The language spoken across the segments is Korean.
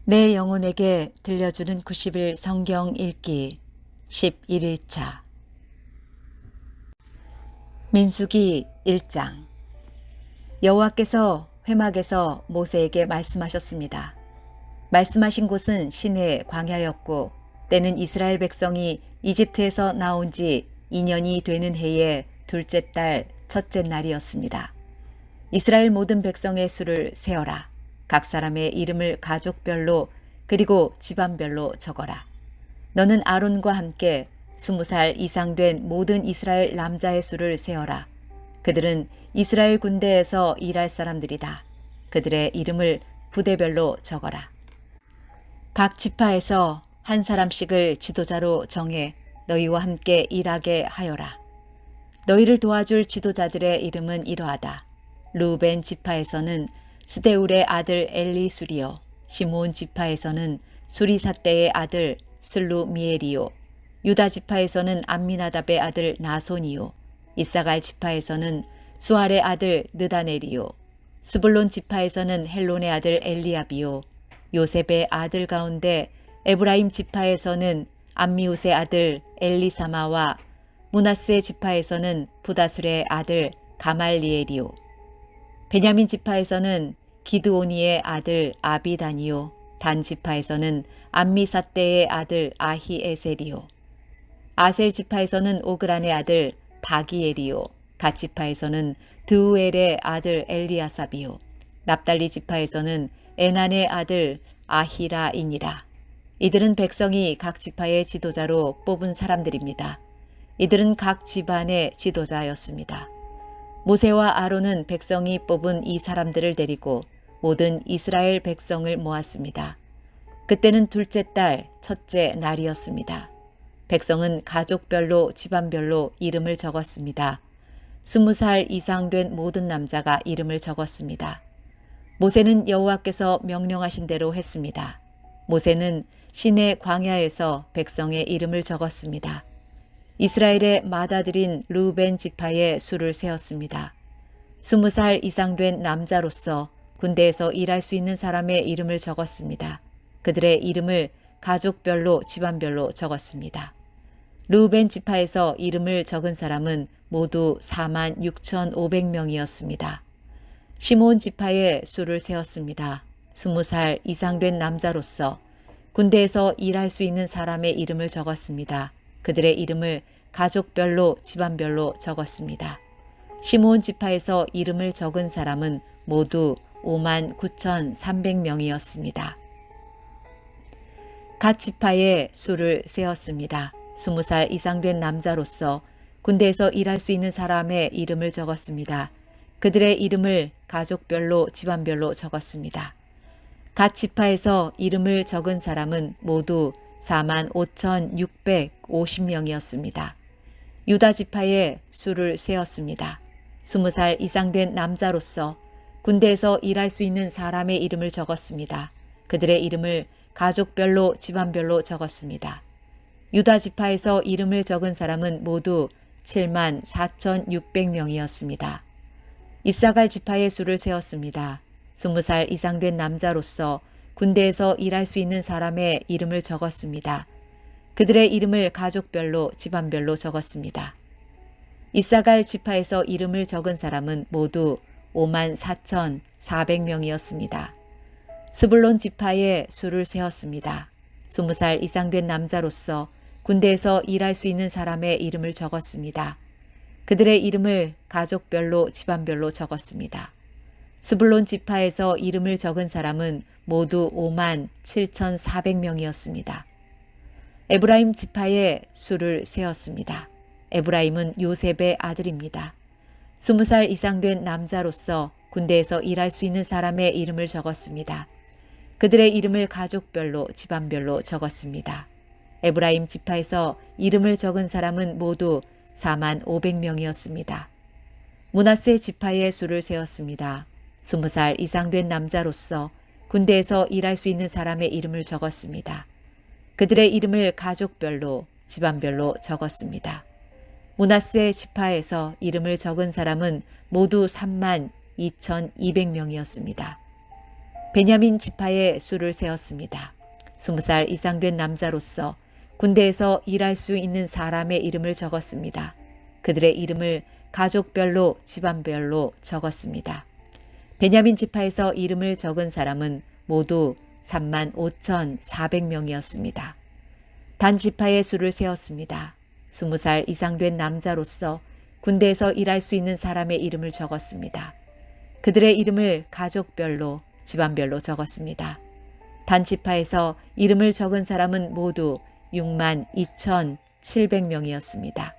내 영혼에게 들려주는 90일 성경 읽기 11일차 민수기 1장. 여호와께서 회막에서 모세에게 말씀하셨습니다. 말씀하신 곳은 시내 광야였고 때는 이스라엘 백성이 이집트에서 나온 지 2년이 되는 해의 둘째 달 첫째 날이었습니다. 이스라엘 모든 백성의 수를 세어라. 각 사람의 이름을 가족별로 그리고 집안별로 적어라. 너는 아론과 함께 20살 이상 된 모든 이스라엘 남자의 수를 세어라. 그들은 이스라엘 군대에서 일할 사람들이다. 그들의 이름을 부대별로 적어라. 각 지파에서 한 사람씩을 지도자로 정해 너희와 함께 일하게 하여라. 너희를 도와줄 지도자들의 이름은 이러하다. 루벤 지파에서는 스데울의 아들 엘리수리요, 시므온 지파에서는 수리사떼의 아들 슬루미엘이요, 유다 지파에서는 암미나답의 아들 나손이요, 이사갈 지파에서는 수알의 아들 느다넬이요, 스불론 지파에서는 헬론의 아들 엘리압이요, 요셉의 아들 가운데 에브라임 지파에서는 암미웃의 아들 엘리사마와 므낫세 지파에서는 부다술의 아들 가말리엘이요, 베냐민 지파에서는 기드오니의 아들 아비다니요, 단 지파에서는 암미사떼의 아들 아히에셀이요, 아셀 지파에서는 오그란의 아들 바기엘이요, 갓 지파에서는 드우엘의 아들 엘리아삽이요, 납달리 지파에서는 에난의 아들 아히라이니라. 이들은 백성이 각 지파의 지도자로 뽑은 사람들입니다. 이들은 각 집안의 지도자였습니다. 모세와 아론은 백성이 뽑은 이 사람들을 데리고 모든 이스라엘 백성을 모았습니다. 그때는 둘째 달 첫째 날이었습니다. 백성은 가족별로 집안별로 이름을 적었습니다. 20살 이상 된 모든 남자가 이름을 적었습니다. 모세는 여호와께서 명령하신 대로 했습니다. 모세는 시내 광야에서 백성의 이름을 적었습니다. 이스라엘의 맏아들인 루벤 지파의 수를 세었습니다. 20살 이상 된 남자로서 군대에서 일할 수 있는 사람의 이름을 적었습니다. 그들의 이름을 가족별로 집안별로 적었습니다. 루벤 지파에서 이름을 적은 사람은 모두 46,500명이었습니다. 시므온 지파의 수를 세었습니다. 20살 이상 된 남자로서 군대에서 일할 수 있는 사람의 이름을 적었습니다. 그들의 이름을 가족별로 집안별로 적었습니다. 시므온 지파에서 이름을 적은 사람은 모두 59,300명이었습니다. 갓 지파의 수를 세었습니다. 20살 이상 된 남자로서 군대에서 일할 수 있는 사람의 이름을 적었습니다. 그들의 이름을 가족별로 집안별로 적었습니다. 갓 지파에서 이름을 적은 사람은 모두 45,650명이었습니다. 유다 지파의 수를 세었습니다. 20살 이상 된 남자로서 군대에서 일할 수 있는 사람의 이름을 적었습니다. 그들의 이름을 가족별로 집안별로 적었습니다. 유다 지파에서 이름을 적은 사람은 모두 74,600명이었습니다. 이사갈 지파의 수를 세었습니다. 20살 이상 된 남자로서 군대에서 일할 수 있는 사람의 이름을 적었습니다. 그들의 이름을 가족별로 집안별로 적었습니다. 이사갈 지파에서 이름을 적은 사람은 모두 54,400명이었습니다. 스불론 지파의 수를 세었습니다. 20살 이상 된 남자로서 군대에서 일할 수 있는 사람의 이름을 적었습니다. 그들의 이름을 가족별로 집안별로 적었습니다. 스불론 지파에서 이름을 적은 사람은 모두 57,400명이었습니다. 에브라임 지파의 수를 세었습니다. 에브라임은 요셉의 아들입니다. 20살 이상 된 남자로서 군대에서 일할 수 있는 사람의 이름을 적었습니다. 그들의 이름을 가족별로 집안별로 적었습니다. 에브라임 지파에서 이름을 적은 사람은 모두 45,000명이었습니다. 므낫세 지파의 수를 세었습니다. 20살 이상 된 남자로서 군대에서 일할 수 있는 사람의 이름을 적었습니다. 그들의 이름을 가족별로 집안별로 적었습니다. 므낫세 지파에서 이름을 적은 사람은 모두 32,200명이었습니다. 베냐민 지파의 수를 세었습니다. 20살 이상 된 남자로서 군대에서 일할 수 있는 사람의 이름을 적었습니다. 그들의 이름을 가족별로 집안별로 적었습니다. 베냐민 지파에서 이름을 적은 사람은 모두 35,400명이었습니다. 단 지파의 수를 세었습니다. 20살 이상 된 남자로서 군대에서 일할 수 있는 사람의 이름을 적었습니다. 그들의 이름을 가족별로 집안별로 적었습니다. 단 지파에서 이름을 적은 사람은 모두 62,700명이었습니다.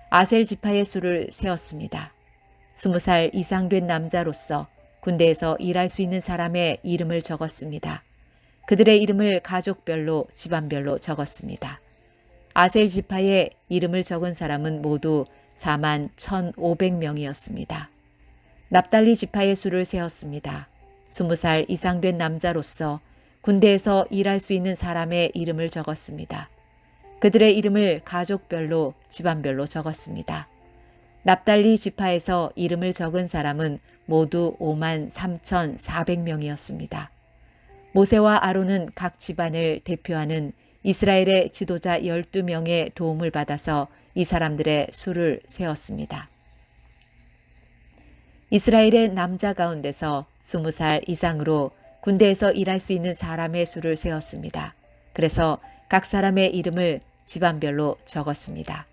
아셀 지파의 수를 세었습니다. 20살 이상 된 남자로서 군대에서 일할 수 있는 사람의 이름을 적었습니다. 그들의 이름을 가족별로 집안별로 적었습니다. 아셀 지파의 이름을 적은 사람은 모두 41,500명이었습니다. 납달리 지파의 수를 세었습니다. 20살 이상 된 남자로서 군대에서 일할 수 있는 사람의 이름을 적었습니다. 그들의 이름을 가족별로 집안별로 적었습니다. 납달리 지파에서 이름을 적은 사람은 모두 53,400명이었습니다. 모세와 아론은 각 집안을 대표하는 이스라엘의 지도자 12명의 도움을 받아서 이 사람들의 수를 세었습니다. 이스라엘의 남자 가운데서 20살 이상으로 군대에서 일할 수 있는 사람의 수를 세었습니다. 그래서 각 사람의 이름을 집안별로 적었습니다.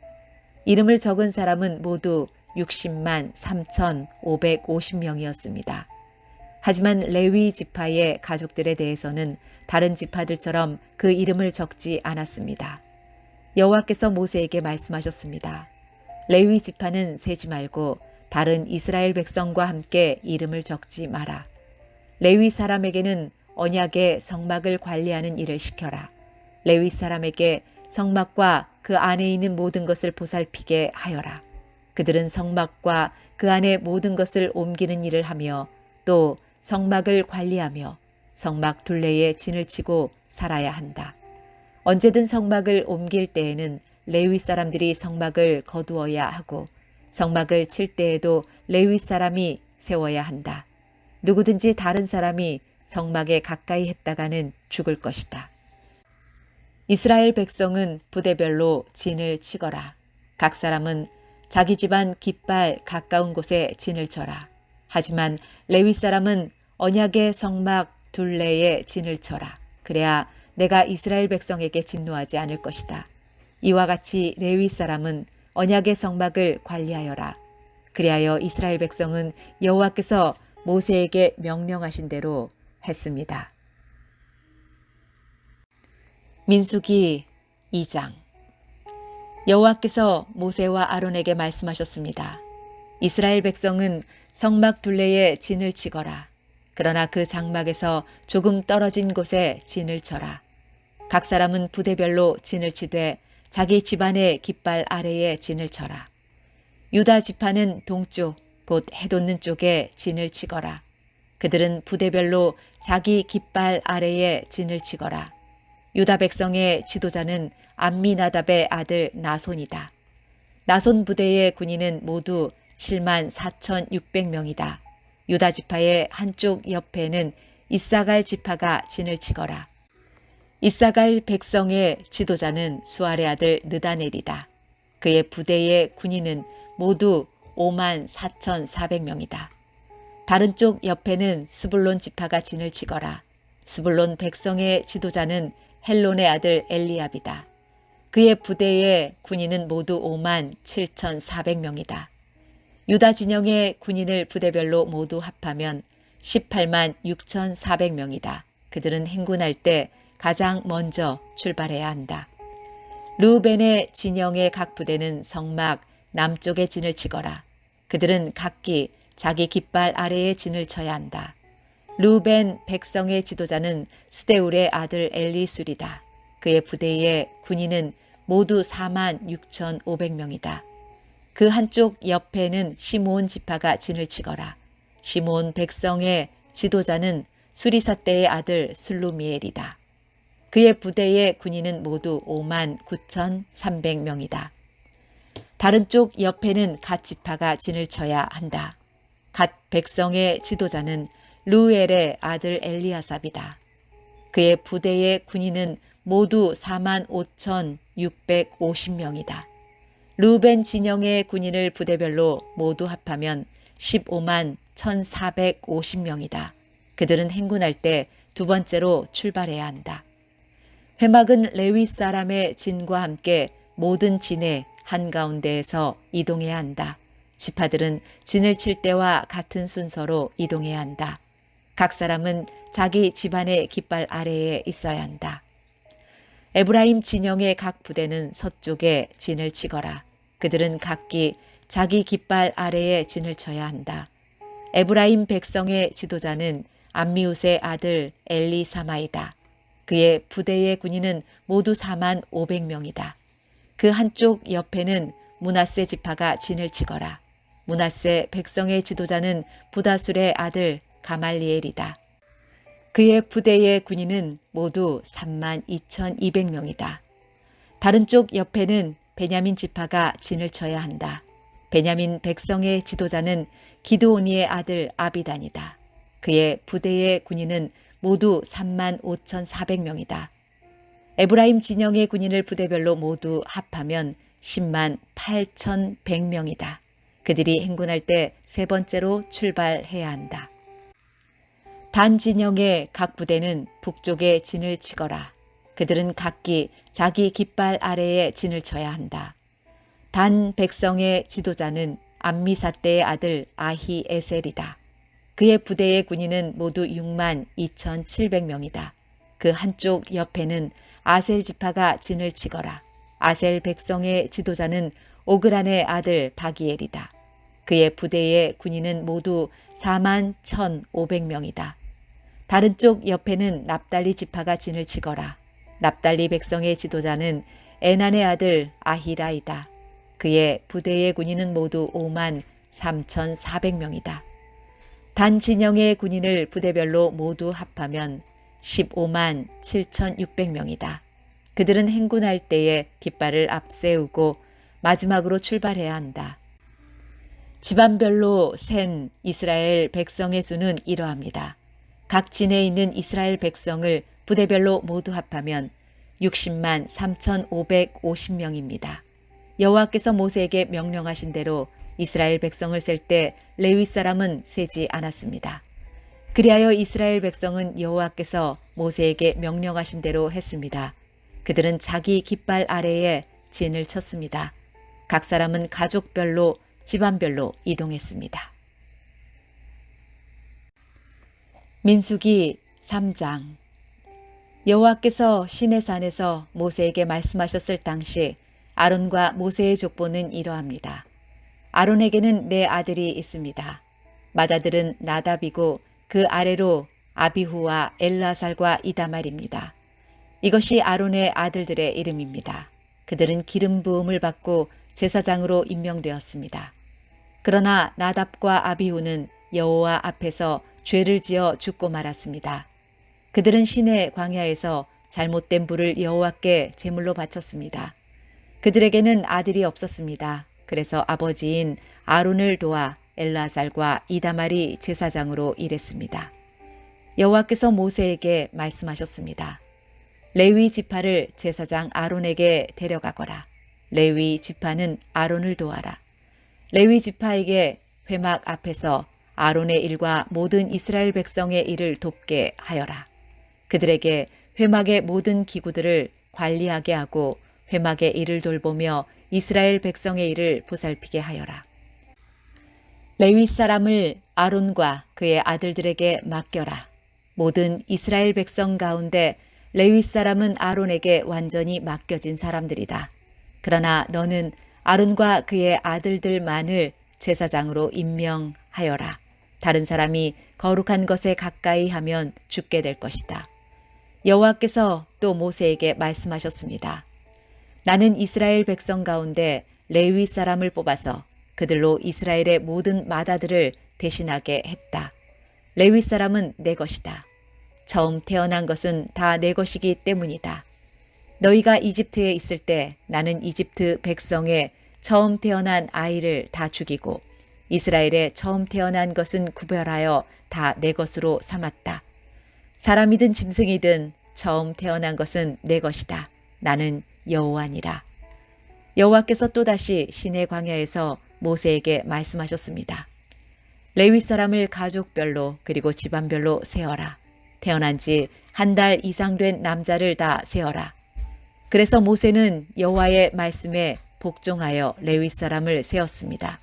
이름을 적은 사람은 모두 60만 3,550명이었습니다. 하지만 레위 지파의 가족들에 대해서는 다른 지파들처럼 그 이름을 적지 않았습니다. 여호와께서 모세에게 말씀하셨습니다. 레위 지파는 세지 말고 다른 이스라엘 백성과 함께 이름을 적지 마라. 레위 사람에게는 언약의 성막을 관리하는 일을 시켜라. 레위 사람에게 성막과 그 안에 있는 모든 것을 보살피게 하여라. 그들은 성막과 그 안에 모든 것을 옮기는 일을 하며 또 성막을 관리하며 성막 둘레에 진을 치고 살아야 한다. 언제든 성막을 옮길 때에는 레위 사람들이 성막을 거두어야 하고 성막을 칠 때에도 레위 사람이 세워야 한다. 누구든지 다른 사람이 성막에 가까이 했다가는 죽을 것이다. 이스라엘 백성은 부대별로 진을 치거라. 각 사람은 자기 집안 깃발 가까운 곳에 진을 쳐라. 하지만 레위 사람은 언약의 성막 둘레에 진을 쳐라. 그래야 내가 이스라엘 백성에게 진노하지 않을 것이다. 이와 같이 레위 사람은 언약의 성막을 관리하여라. 그리하여 이스라엘 백성은 여호와께서 모세에게 명령하신 대로 했습니다. 민수기 2장. 여호와께서 모세와 아론에게 말씀하셨습니다. 이스라엘 백성은 성막 둘레에 진을 치거라. 그러나 그 장막에서 조금 떨어진 곳에 진을 쳐라. 각 사람은 부대별로 진을 치되 자기 집안의 깃발 아래에 진을 쳐라. 유다 지파는 동쪽 곧 해돋는 쪽에 진을 치거라. 그들은 부대별로 자기 깃발 아래에 진을 치거라. 유다 백성의 지도자는 암미나답의 아들 나손이다. 나손 부대의 군인은 모두 74,600명이다. 유다 지파의 한쪽 옆에는 이사갈 지파가 진을 치거라. 이사갈 백성의 지도자는 수알의 아들 느다넬이다. 그의 부대의 군인은 모두 54,400명이다. 다른 쪽 옆에는 스불론 지파가 진을 치거라. 스불론 백성의 지도자는 헬론의 아들 엘리압이다. 그의 부대의 군인은 모두 57,400명이다. 유다 진영의 군인을 부대별로 모두 합하면 186,400명이다. 그들은 행군할 때 가장 먼저 출발해야 한다. 르우벤의 진영의 각 부대는 성막 남쪽에 진을 치거라. 그들은 각기 자기 깃발 아래에 진을 쳐야 한다. 르우벤 백성의 지도자는 스데울의 아들 엘리술이다. 그의 부대의 군인은 모두 46,500명이다. 그 한쪽 옆에는 시므온 지파가 진을 치거라. 시므온 백성의 지도자는 수리사떼의 아들 슬루미엘이다. 그의 부대의 군인은 모두 59,300명이다. 다른 쪽 옆에는 갓 지파가 진을 쳐야 한다. 갓 백성의 지도자는 르우엘의 아들 엘리아삽이다. 그의 부대의 군인은 모두 45,650명이다. 르우벤 진영의 군인을 부대별로 모두 합하면 15만 1,450명이다. 그들은 행군할 때 두 번째로 출발해야 한다. 회막은 레위 사람의 진과 함께 모든 진의 한가운데에서 이동해야 한다. 지파들은 진을 칠 때와 같은 순서로 이동해야 한다. 각 사람은 자기 집안의 깃발 아래에 있어야 한다. 에브라임 진영의 각 부대는 서쪽에 진을 치거라. 그들은 각기 자기 깃발 아래에 진을 쳐야 한다. 에브라임 백성의 지도자는 암미웃의 아들 엘리사마이다. 그의 부대의 군인은 모두 4만 500명이다. 그 한쪽 옆에는 므낫세 지파가 진을 치거라. 므낫세 백성의 지도자는 부다술의 아들 가말리엘이다. 그의 부대의 군인은 모두 3만 2,200명이다. 다른 쪽 옆에는 베냐민 지파가 진을 쳐야 한다. 베냐민 백성의 지도자는 기드오니의 아들 아비단이다. 그의 부대의 군인은 모두 3만 5,400명이다. 에브라임 진영의 군인을 부대별로 모두 합하면 10만 8,100명이다. 그들이 행군할 때 세 번째로 출발해야 한다. 단 진영의 각 부대는 북쪽에 진을 치거라. 그들은 각기 자기 깃발 아래에 진을 쳐야 한다. 단 백성의 지도자는 암미사떼의 아들 아히에셀이다. 그의 부대의 군인은 모두 6만 2,700명이다. 그 한쪽 옆에는 아셀 지파가 진을 치거라. 아셀 백성의 지도자는 오그란의 아들 바기엘이다. 그의 부대의 군인은 모두 4만 1,500명이다. 다른 쪽 옆에는 납달리 지파가 진을 치거라. 납달리 백성의 지도자는 에난의 아들 아히라이다. 그의 부대의 군인은 모두 5만 3,400명이다. 단 진영의 군인을 부대별로 모두 합하면 15만 7,600명이다. 그들은 행군할 때에 깃발을 앞세우고 마지막으로 출발해야 한다. 집안별로 센 이스라엘 백성의 수는 이러합니다. 각 진에 있는 이스라엘 백성을 부대별로 모두 합하면 60만 3,550명입니다. 여호와께서 모세에게 명령하신 대로 이스라엘 백성을 셀 때 레위 사람은 세지 않았습니다. 그리하여 이스라엘 백성은 여호와께서 모세에게 명령하신 대로 했습니다. 그들은 자기 깃발 아래에 진을 쳤습니다. 각 사람은 가족별로 집안별로 이동했습니다. 민수기 3장. 여호와께서 시내산에서 모세에게 말씀하셨을 당시 아론과 모세의 족보는 이러합니다. 아론에게는 네 아들이 있습니다. 맏아들은 나답이고 그 아래로 아비후와 엘르아살과 이다말입니다. 이것이 아론의 아들들의 이름입니다. 그들은 기름 부음을 받고 제사장으로 임명되었습니다. 그러나 나답과 아비후는 여호와 앞에서 죄를 지어 죽고 말았습니다. 그들은 시내 광야에서 잘못된 불을 여호와께 제물로 바쳤습니다. 그들에게는 아들이 없었습니다. 그래서 아버지인 아론을 도와 엘르아살과 이다말이 제사장으로 일했습니다. 여호와께서 모세에게 말씀하셨습니다. 레위 지파를 제사장 아론에게 데려가거라. 레위 지파는 아론을 도와라. 레위 지파에게 회막 앞에서 아론의 일과 모든 이스라엘 백성의 일을 돕게 하여라. 그들에게 회막의 모든 기구들을 관리하게 하고 회막의 일을 돌보며 이스라엘 백성의 일을 보살피게 하여라. 레위 사람을 아론과 그의 아들들에게 맡겨라. 모든 이스라엘 백성 가운데 레위 사람은 아론에게 완전히 맡겨진 사람들이다. 그러나 너는 아론과 그의 아들들만을 제사장으로 임명하여라. 다른 사람이 거룩한 것에 가까이 하면 죽게 될 것이다. 여호와께서 또 모세에게 말씀하셨습니다. 나는 이스라엘 백성 가운데 레위 사람을 뽑아서 그들로 이스라엘의 모든 맏아들을 대신하게 했다. 레위 사람은 내 것이다. 처음 태어난 것은 다 내 것이기 때문이다. 너희가 이집트에 있을 때 나는 이집트 백성의 처음 태어난 아이를 다 죽이고 이스라엘에 처음 태어난 것은 구별하여 다 내 것으로 삼았다. 사람이든 짐승이든 처음 태어난 것은 내 것이다. 나는 여호와니라. 여호와께서 또다시 시내 광야에서 모세에게 말씀하셨습니다. 레위 사람을 가족별로 그리고 집안별로 세어라. 태어난 지 한 달 이상 된 남자를 다 세어라. 그래서 모세는 여호와의 말씀에 복종하여 레위 사람을 세었습니다.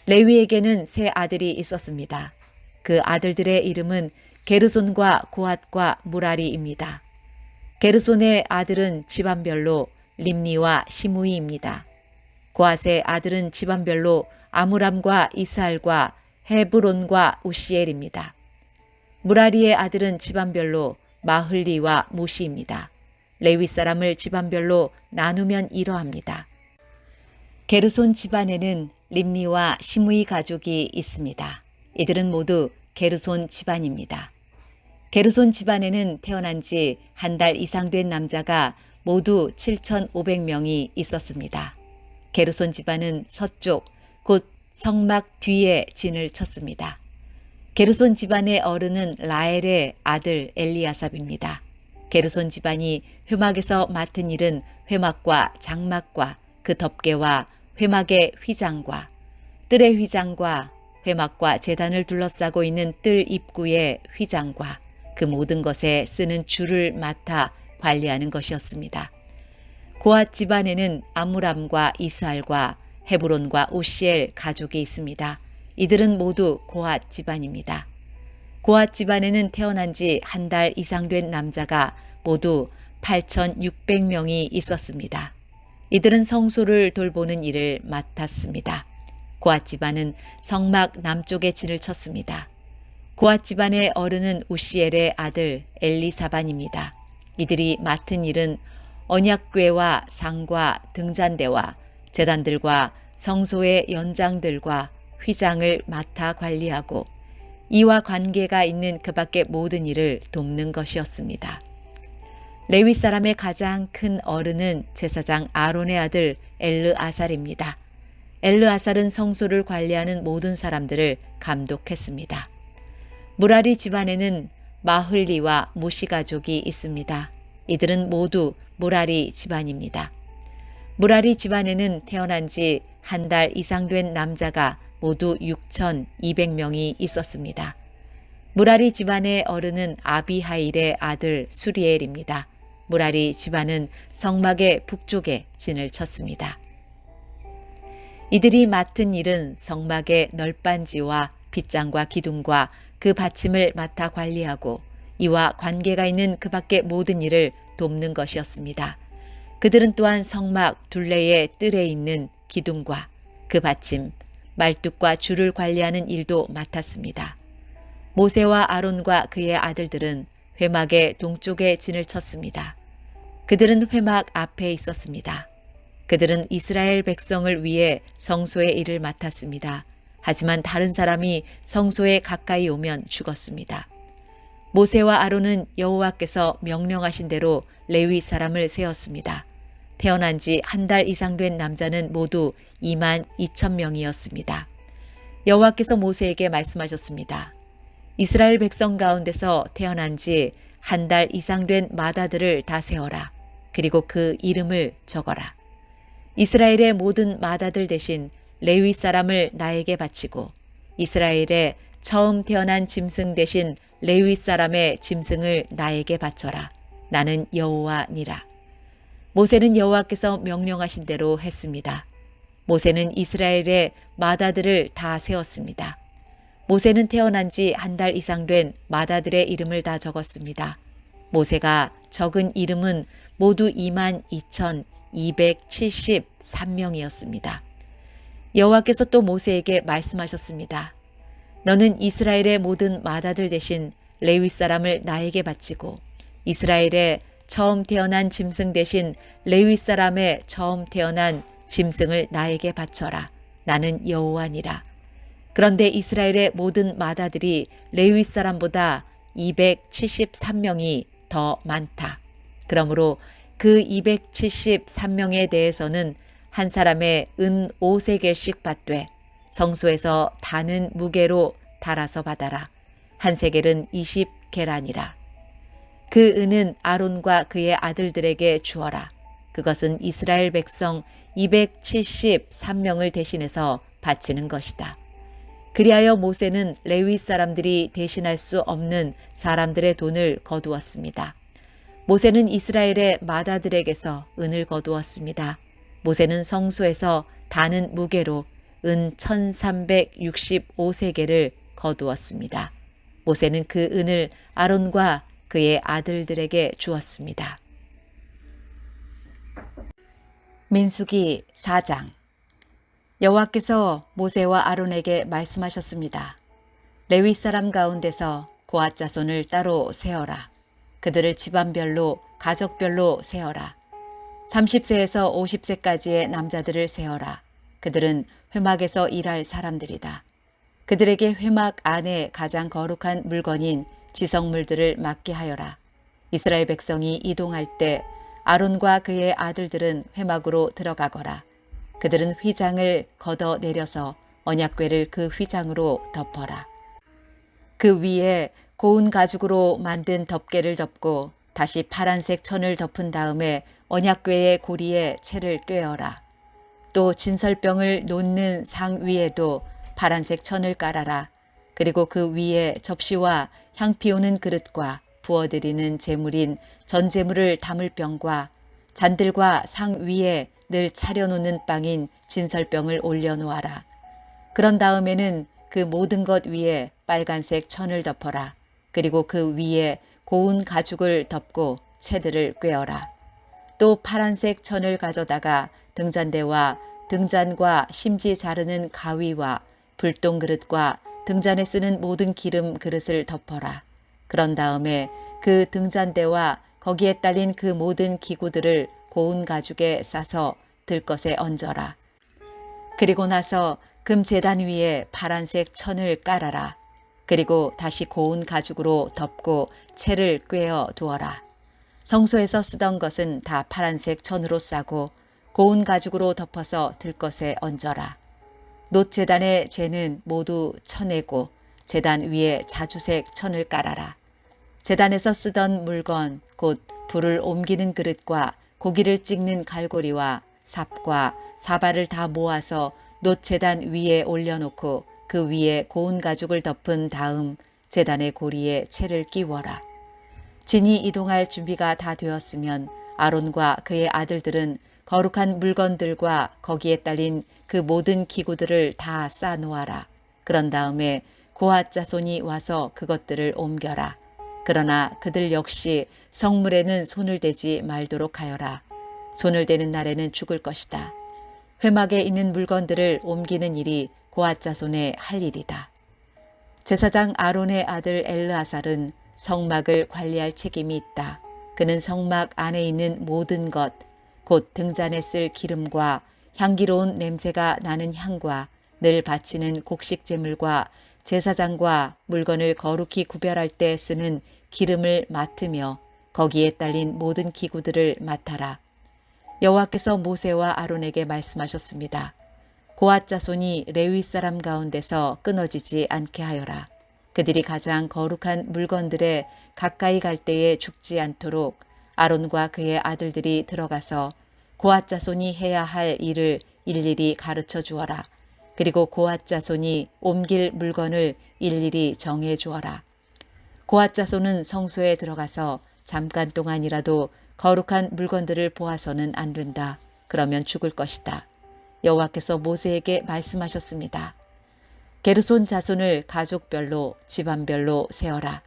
레위에게는 세 아들이 있었습니다. 그 아들들의 이름은 게르손과 고핫과 무라리입니다. 게르손의 아들은 집안별로 림니와 시므이입니다. 고핫의 아들은 집안별로 아므람과 이스할과 헤브론과 우시엘입니다. 무라리의 아들은 집안별로 마흘리와 무시입니다. 레위 사람을 집안별로 나누면 이러합니다. 게르손 집안에는 림니와 시므이 가족이 있습니다. 이들은 모두 게르손 집안입니다. 게르손 집안에는 태어난 지 한 달 이상 된 남자가 모두 7,500명이 있었습니다. 게르손 집안은 서쪽 곧 성막 뒤에 진을 쳤습니다. 게르손 집안의 어른은 라엘의 아들 엘리아삽입니다. 게르손 집안이 회막에서 맡은 일은 회막과 장막과 그 덮개와 회막의 휘장과 뜰의 휘장과 회막과 제단을 둘러싸고 있는 뜰 입구의 휘장과 그 모든 것에 쓰는 줄을 맡아 관리하는 것이었습니다. 고핫 집안에는 아므람과 이스할과 헤브론과 우시엘 가족이 있습니다. 이들은 모두 고핫 집안입니다. 고핫 집안에는 태어난 지 한 달 이상 된 남자가 모두 8,600명이 있었습니다. 이들은 성소를 돌보는 일을 맡았습니다. 고핫 집안은 성막 남쪽에 진을 쳤습니다. 고핫 집안의 어른은 우시엘의 아들 엘리사반입니다. 이들이 맡은 일은 언약궤와 상과 등잔대와 제단들과 성소의 연장들과 휘장을 맡아 관리하고 이와 관계가 있는 그 밖의 모든 일을 돕는 것이었습니다. 레위 사람의 가장 큰 어른은 제사장 아론의 아들 엘르아살입니다. 엘르아살은 성소를 관리하는 모든 사람들을 감독했습니다. 무라리 집안에는 마흘리와 무시 가족이 있습니다. 이들은 모두 무라리 집안입니다. 무라리 집안에는 태어난 지 한 달 이상 된 남자가 모두 6,200명이 있었습니다. 무라리 집안의 어른은 아비하일의 아들 수리엘입니다. 무라리 집안은 성막의 북쪽에 진을 쳤습니다. 이들이 맡은 일은 성막의 널빤지와 빗장과 기둥과 그 받침을 맡아 관리하고 이와 관계가 있는 그 밖의 모든 일을 돕는 것이었습니다. 그들은 또한 성막 둘레의 뜰에 있는 기둥과 그 받침, 말뚝과 줄을 관리하는 일도 맡았습니다. 모세와 아론과 그의 아들들은 회막의 동쪽에 진을 쳤습니다. 그들은 회막 앞에 있었습니다. 그들은 이스라엘 백성을 위해 성소의 일을 맡았습니다. 하지만 다른 사람이 성소에 가까이 오면 죽었습니다. 모세와 아론은 여호와께서 명령하신 대로 레위 사람을 세웠습니다. 태어난 지 한 달 이상 된 남자는 모두 22,000명이었습니다. 여호와께서 모세에게 말씀하셨습니다. 이스라엘 백성 가운데서 태어난 지 한 달 이상 된 마다들을 다 세어라. 그리고 그 이름을 적어라. 이스라엘의 모든 마다들 대신 레위 사람을 나에게 바치고 이스라엘의 처음 태어난 짐승 대신 레위 사람의 짐승을 나에게 바쳐라. 나는 여호와니라. 모세는 여호와께서 명령하신 대로 했습니다. 모세는 이스라엘의 마다들을 다 세웠습니다. 모세는 태어난 지 한 달 이상 된 마다들의 이름을 다 적었습니다. 모세가 적은 이름은 모두 22,273명이었습니다. 여호와께서 또 모세에게 말씀하셨습니다. 너는 이스라엘의 모든 마다들 대신 레위 사람을 나에게 바치고 이스라엘의 처음 태어난 짐승 대신 레위 사람의 처음 태어난 짐승을 나에게 바쳐라. 나는 여호와니라. 그런데 이스라엘의 모든 마다들이 레위 사람보다 273명이 더 많다. 그러므로 그 273명에 대해서는 한 사람의 은 5세겔씩 받되 성소에서 다는 무게로 달아서 받아라. 한 세겔은 20계란이라. 그 은은 아론과 그의 아들들에게 주어라. 그것은 이스라엘 백성 273명을 대신해서 바치는 것이다. 그리하여 모세는 레위 사람들이 대신할 수 없는 사람들의 돈을 거두었습니다. 모세는 이스라엘의 마다들에게서 은을 거두었습니다. 모세는 성소에서 다는 무게로 은 1365세겔을 거두었습니다. 모세는 그 은을 아론과 그의 아들들에게 주었습니다. 민수기 4장. 여호와께서 모세와 아론에게 말씀하셨습니다. 레위 사람 가운데서 고앗 자손을 따로 세어라. 그들을 집안별로 가족별로 세어라. 30세에서 50세까지의 남자들을 세어라. 그들은 회막에서 일할 사람들이다. 그들에게 회막 안에 가장 거룩한 물건인 지성물들을 맡게 하여라. 이스라엘 백성이 이동할 때 아론과 그의 아들들은 회막으로 들어가거라. 그들은 휘장을 걷어 내려서 언약궤를 그 휘장으로 덮어라. 그 위에 고운 가죽으로 만든 덮개를 덮고 다시 파란색 천을 덮은 다음에 언약궤의 고리에 채를 꿰어라. 또 진설병을 놓는 상 위에도 파란색 천을 깔아라. 그리고 그 위에 접시와 향 피우는 그릇과 부어드리는 제물인 전제물을 담을 병과 잔들과 상 위에 늘 차려놓는 빵인 진설병을 올려놓아라. 그런 다음에는 그 모든 것 위에 빨간색 천을 덮어라. 그리고 그 위에 고운 가죽을 덮고 채들을 꿰어라. 또 파란색 천을 가져다가 등잔대와 등잔과 심지 자르는 가위와 불똥 그릇과 등잔에 쓰는 모든 기름 그릇을 덮어라. 그런 다음에 그 등잔대와 거기에 딸린 그 모든 기구들을 고운 가죽에 싸서 들것에 얹어라. 그리고 나서 금 제단 위에 파란색 천을 깔아라. 그리고 다시 고운 가죽으로 덮고 채를 꿰어 두어라. 성소에서 쓰던 것은 다 파란색 천으로 싸고 고운 가죽으로 덮어서 들것에 얹어라. 놋 제단의 재는 모두 쳐내고 제단 위에 자주색 천을 깔아라. 제단에서 쓰던 물건 곧 불을 옮기는 그릇과 고기를 찍는 갈고리와 삽과 사발을 다 모아서 놋 제단 위에 올려놓고 그 위에 고운 가죽을 덮은 다음 제단의 고리에 채를 끼워라. 진이 이동할 준비가 다 되었으면 아론과 그의 아들들은 거룩한 물건들과 거기에 딸린 그 모든 기구들을 다 쌓아놓아라. 그런 다음에 고앗 자손이 와서 그것들을 옮겨라. 그러나 그들 역시 성물에는 손을 대지 말도록 하여라. 손을 대는 날에는 죽을 것이다. 회막에 있는 물건들을 옮기는 일이 고앗 자손의 할 일이다. 제사장 아론의 아들 엘르아살은 성막을 관리할 책임이 있다. 그는 성막 안에 있는 모든 것, 곧 등잔에 쓸 기름과 향기로운 냄새가 나는 향과 늘 바치는 곡식 제물과 제사장과 물건을 거룩히 구별할 때 쓰는 기름을 맡으며 거기에 딸린 모든 기구들을 맡아라. 여호와께서 모세와 아론에게 말씀하셨습니다. 고앗 자손이 레위 사람 가운데서 끊어지지 않게 하여라. 그들이 가장 거룩한 물건들에 가까이 갈 때에 죽지 않도록 아론과 그의 아들들이 들어가서 고앗 자손이 해야 할 일을 일일이 가르쳐 주어라. 그리고 고앗 자손이 옮길 물건을 일일이 정해 주어라. 고앗 자손은 성소에 들어가서 잠깐 동안이라도 거룩한 물건들을 보아서는 안 된다. 그러면 죽을 것이다. 여호와께서 모세에게 말씀하셨습니다. 게르손 자손을 가족별로 집안별로 세어라.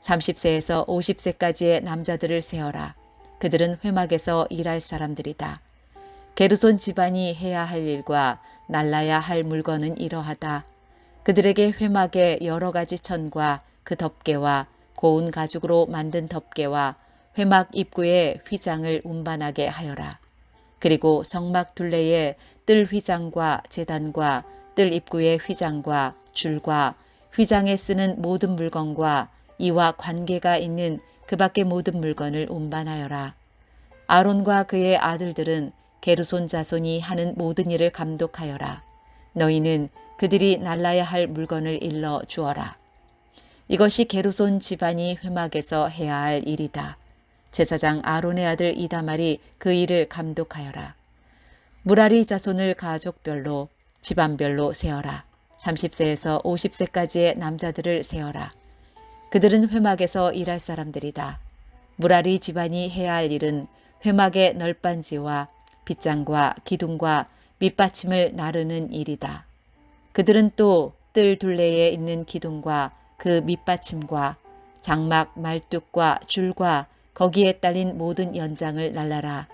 30세에서 50세까지의 남자들을 세어라. 그들은 회막에서 일할 사람들이다. 게르손 집안이 해야 할 일과 날라야 할 물건은 이러하다. 그들에게 회막의 여러 가지 천과 그 덮개와 고운 가죽으로 만든 덮개와 회막 입구에 휘장을 운반하게 하여라. 그리고 성막 둘레에 뜰 휘장과 제단과 뜰 입구의 휘장과 줄과 휘장에 쓰는 모든 물건과 이와 관계가 있는 그 밖의 모든 물건을 운반하여라. 아론과 그의 아들들은 게르손 자손이 하는 모든 일을 감독하여라. 너희는 그들이 날라야 할 물건을 일러 주어라. 이것이 게르손 집안이 회막에서 해야 할 일이다. 제사장 아론의 아들 이다말이 그 일을 감독하여라. 무라리 자손을 가족별로 집안별로 세어라. 30세에서 50세까지의 남자들을 세어라. 그들은 회막에서 일할 사람들이다. 무라리 집안이 해야 할 일은 회막의 널빤지와 빗장과 기둥과 밑받침을 나르는 일이다. 그들은 또 뜰 둘레에 있는 기둥과 그 밑받침과 장막 말뚝과 줄과 거기에 딸린 모든 연장을 날라라.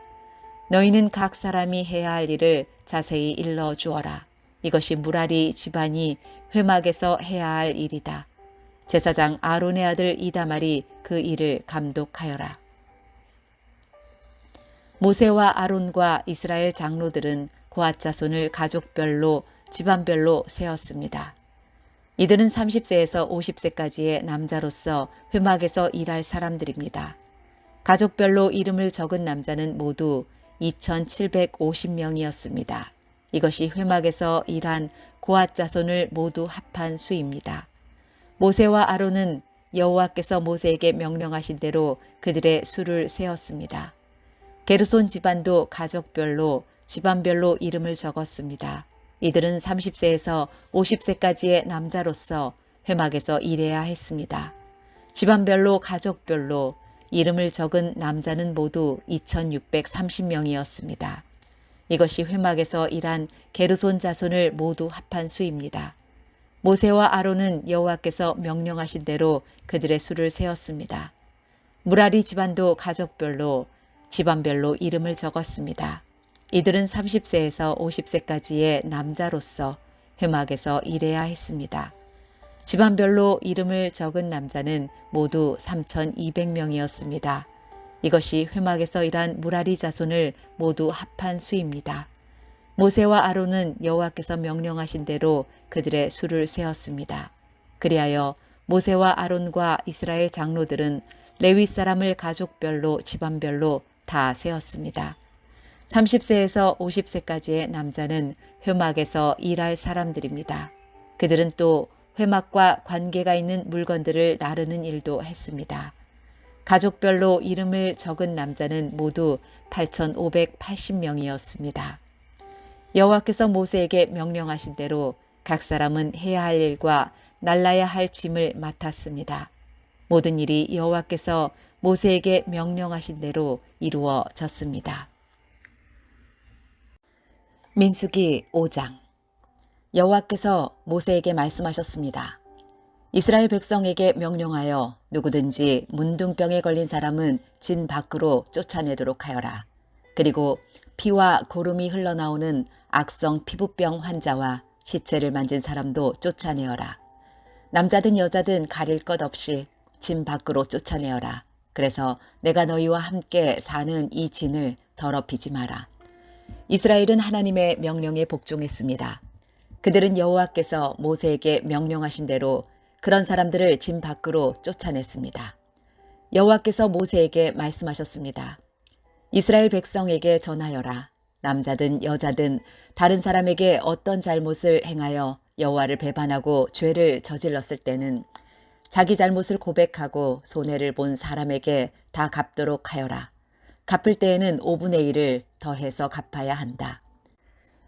너희는 각 사람이 해야 할 일을 자세히 일러 주어라. 이것이 무라리 집안이 회막에서 해야 할 일이다. 제사장 아론의 아들 이다말이 그 일을 감독하여라. 모세와 아론과 이스라엘 장로들은 고앗 자손을 가족별로 집안별로 세었습니다. 이들은 30세에서 50세까지의 남자로서 회막에서 일할 사람들입니다. 가족별로 이름을 적은 남자는 모두 2,750명이었습니다. 이것이 회막에서 일한 고앗 자손을 모두 합한 수입니다. 모세와 아론은 여호와께서 모세에게 명령하신 대로 그들의 수를 세었습니다. 게르손 집안도 가족별로 집안별로 이름을 적었습니다. 이들은 30세에서 50세까지의 남자로서 회막에서 일해야 했습니다. 집안별로 가족별로 이름을 적은 남자는 모두 2,630명이었습니다. 이것이 회막에서 일한 게르손 자손을 모두 합한 수입니다. 모세와 아론은 여호와께서 명령하신 대로 그들의 수를 세었습니다. 무라리 집안도 가족별로 집안별로 이름을 적었습니다. 이들은 30세에서 50세까지의 남자로서 회막에서 일해야 했습니다. 집안별로 이름을 적은 남자는 모두 3,200명이었습니다. 이것이 회막에서 일한 무라리 자손을 모두 합한 수입니다. 모세와 아론은 여호와께서 명령하신 대로 그들의 수를 세었습니다. 그리하여 모세와 아론과 이스라엘 장로들은 레위 사람을 가족별로 집안별로 다 세었습니다. 30세에서 50세까지의 남자는 회막에서 일할 사람들입니다. 그들은 또 회막과 관계가 있는 물건들을 나르는 일도 했습니다. 가족별로 이름을 적은 남자는 모두 8,580명이었습니다. 여호와께서 모세에게 명령하신 대로 각 사람은 해야 할 일과 날라야 할 짐을 맡았습니다. 모든 일이 여호와께서 모세에게 명령하신 대로 이루어졌습니다. 민수기 5장. 여호와께서 모세에게 말씀하셨습니다. 이스라엘 백성에게 명령하여 누구든지 문둥병에 걸린 사람은 진 밖으로 쫓아내도록 하여라. 그리고 피와 고름이 흘러나오는 악성 피부병 환자와 시체를 만진 사람도 쫓아내어라. 남자든 여자든 가릴 것 없이 진 밖으로 쫓아내어라. 그래서 내가 너희와 함께 사는 이 진을 더럽히지 마라. 이스라엘은 하나님의 명령에 복종했습니다. 그들은 여호와께서 모세에게 명령하신 대로 그런 사람들을 진 밖으로 쫓아냈습니다. 여호와께서 모세에게 말씀하셨습니다. 이스라엘 백성에게 전하여라. 남자든 여자든 다른 사람에게 어떤 잘못을 행하여 여호와를 배반하고 죄를 저질렀을 때는 자기 잘못을 고백하고 손해를 본 사람에게 다 갚도록 하여라. 갚을 때에는 5분의 1을 더해서 갚아야 한다.